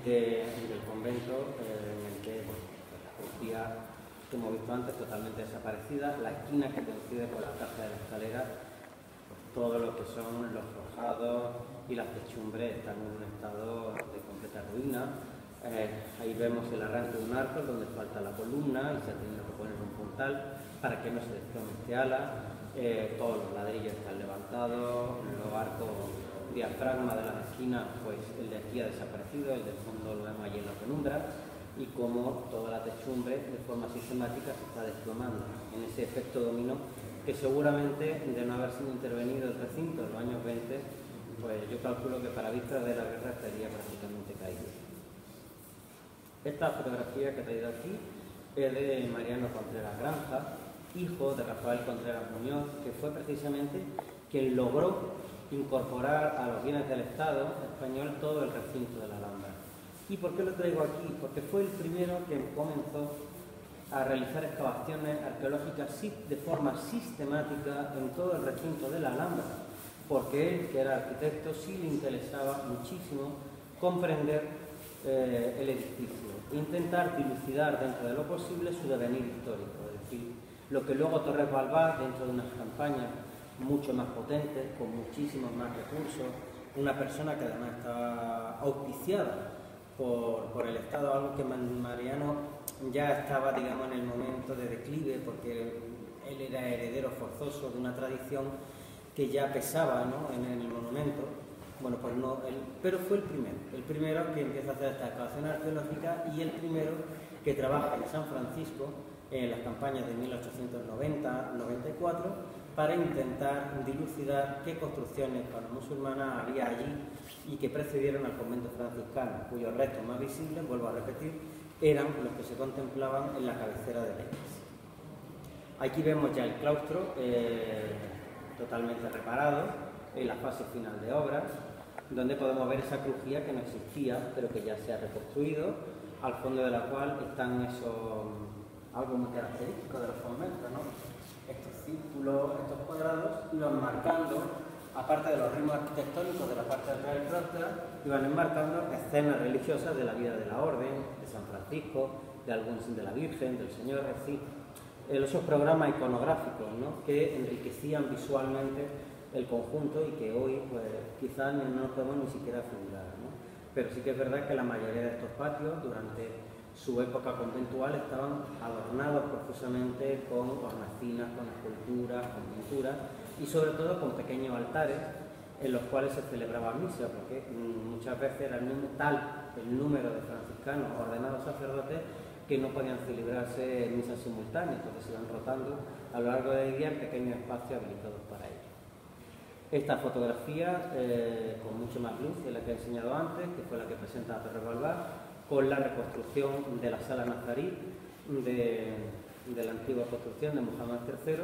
A: del convento en el que la crujía, como hemos visto antes, totalmente desaparecida, la esquina que coincide con la caja de la escalera, pues todo lo que son los forjados y las techumbres están en un estado de completa ruina. Ahí vemos el arranque de un arco donde falta la columna y se ha tenido que poner un puntal para que no se desplome este ala. Todos los ladrillos están levantados, los arcos diafragma de las esquinas, pues el de aquí ha desaparecido, el del fondo lo vemos allí en la penumbra, y como toda la techumbre de forma sistemática se está desplomando en ese efecto dominó que seguramente de no haber sido intervenido el recinto en los años 20, pues yo calculo que para vistas de la guerra estaría prácticamente caído. Esta fotografía que he traído aquí es de Mariano Contreras Granja, hijo de Rafael Contreras Muñoz, que fue precisamente quien logró incorporar a los bienes del Estado español todo el recinto de la Alhambra. ¿Y por qué lo traigo aquí? Porque fue el primero que comenzó a realizar excavaciones arqueológicas de forma sistemática en todo el recinto de la Alhambra, porque él, que era arquitecto, sí le interesaba muchísimo comprender el edificio, intentar dilucidar dentro de lo posible su devenir histórico, es decir, lo que luego Torres Balbás, dentro de unas campañas mucho más potentes, con muchísimos más recursos, una persona que además estaba auspiciada por el Estado, algo que Mariano ya estaba, digamos, en el momento de declive, porque él era heredero forzoso de una tradición que ya pesaba, ¿no?, en el monumento. Bueno, pues no, pero fue el primero que empieza a hacer esta excavación arqueológica y el primero que trabaja en San Francisco en las campañas de 1890-94 para intentar dilucidar qué construcciones musulmanas había allí y que precedieron al convento franciscano, cuyos restos más visibles, vuelvo a repetir, eran los que se contemplaban en la cabecera de la iglesia. Aquí vemos ya el claustro totalmente reparado en la fase final de obras, donde podemos ver esa crujía que no existía, pero que ya se ha reconstruido, al fondo de la cual están algo muy característico de los conventos, ¿no? Estos círculos, estos cuadrados, iban marcando, aparte de los ritmos arquitectónicos de la parte de atrás del claustro, iban enmarcando escenas religiosas de la vida de la Orden, de San Francisco, de la Virgen, del Señor, es decir, esos programas iconográficos, ¿no?, que enriquecían visualmente el conjunto y que hoy pues quizás no nos podemos ni siquiera figurar, ¿no? Pero sí que es verdad que la mayoría de estos patios durante su época conventual estaban adornados profusamente con hornacinas, con esculturas, con pinturas y sobre todo con pequeños altares en los cuales se celebraba misa, porque muchas veces era tal el número de franciscanos ordenados sacerdotes que no podían celebrarse misas simultáneas, porque se iban rotando a lo largo del día en pequeños espacios habilitados para ello. Esta fotografía, con mucho más luz de la que he enseñado antes, que fue la que presenta la Torre Balbás, con la reconstrucción de la sala nazarí de la antigua construcción de Muhammad III,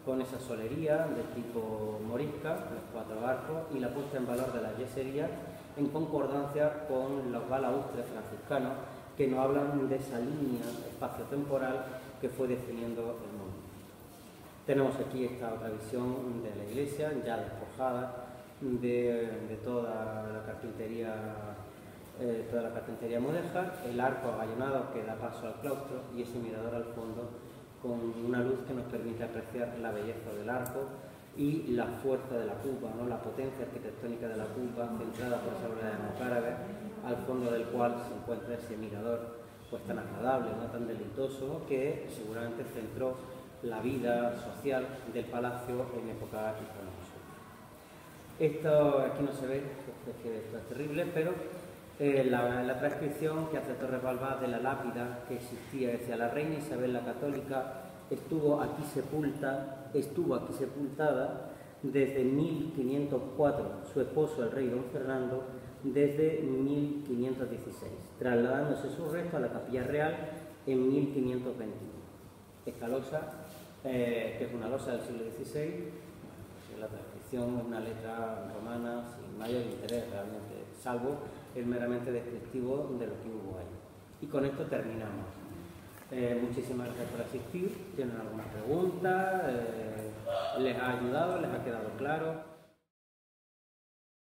A: con esa solería de tipo morisca, los 4 arcos, y la puesta en valor de la yesería en concordancia con los balaustres franciscanos que nos hablan de esa línea espaciotemporal que fue definiendo el mundo. Tenemos aquí esta otra visión de la iglesia, ya despojada de toda la carpintería mudéjar, el arco aballonado que da paso al claustro y ese mirador al fondo con una luz que nos permite apreciar la belleza del arco y la fuerza de la cuba, ¿no?, la potencia arquitectónica de la cuba centrada por esa obra de mocárabe, al fondo del cual se encuentra ese mirador pues tan agradable, ¿no?, tan deleitoso, que seguramente centró la vida social del palacio en época iconoclasta. Esto aquí no se ve, porque esto es terrible, pero la transcripción que hace Torres Balbás de la lápida que existía, decía: la reina Isabel la Católica estuvo aquí sepultada desde 1504, su esposo el rey don Fernando desde 1516, trasladándose sus restos a la Capilla Real en 1521. Esta losa, que es una losa del siglo XVI, la transcripción es una letra romana sin mayor interés realmente, salvo el meramente descriptivo de lo que hubo ahí. Y con esto terminamos. Muchísimas gracias por asistir. ¿Tienen alguna pregunta? ¿Les ha ayudado? ¿Les ha quedado claro?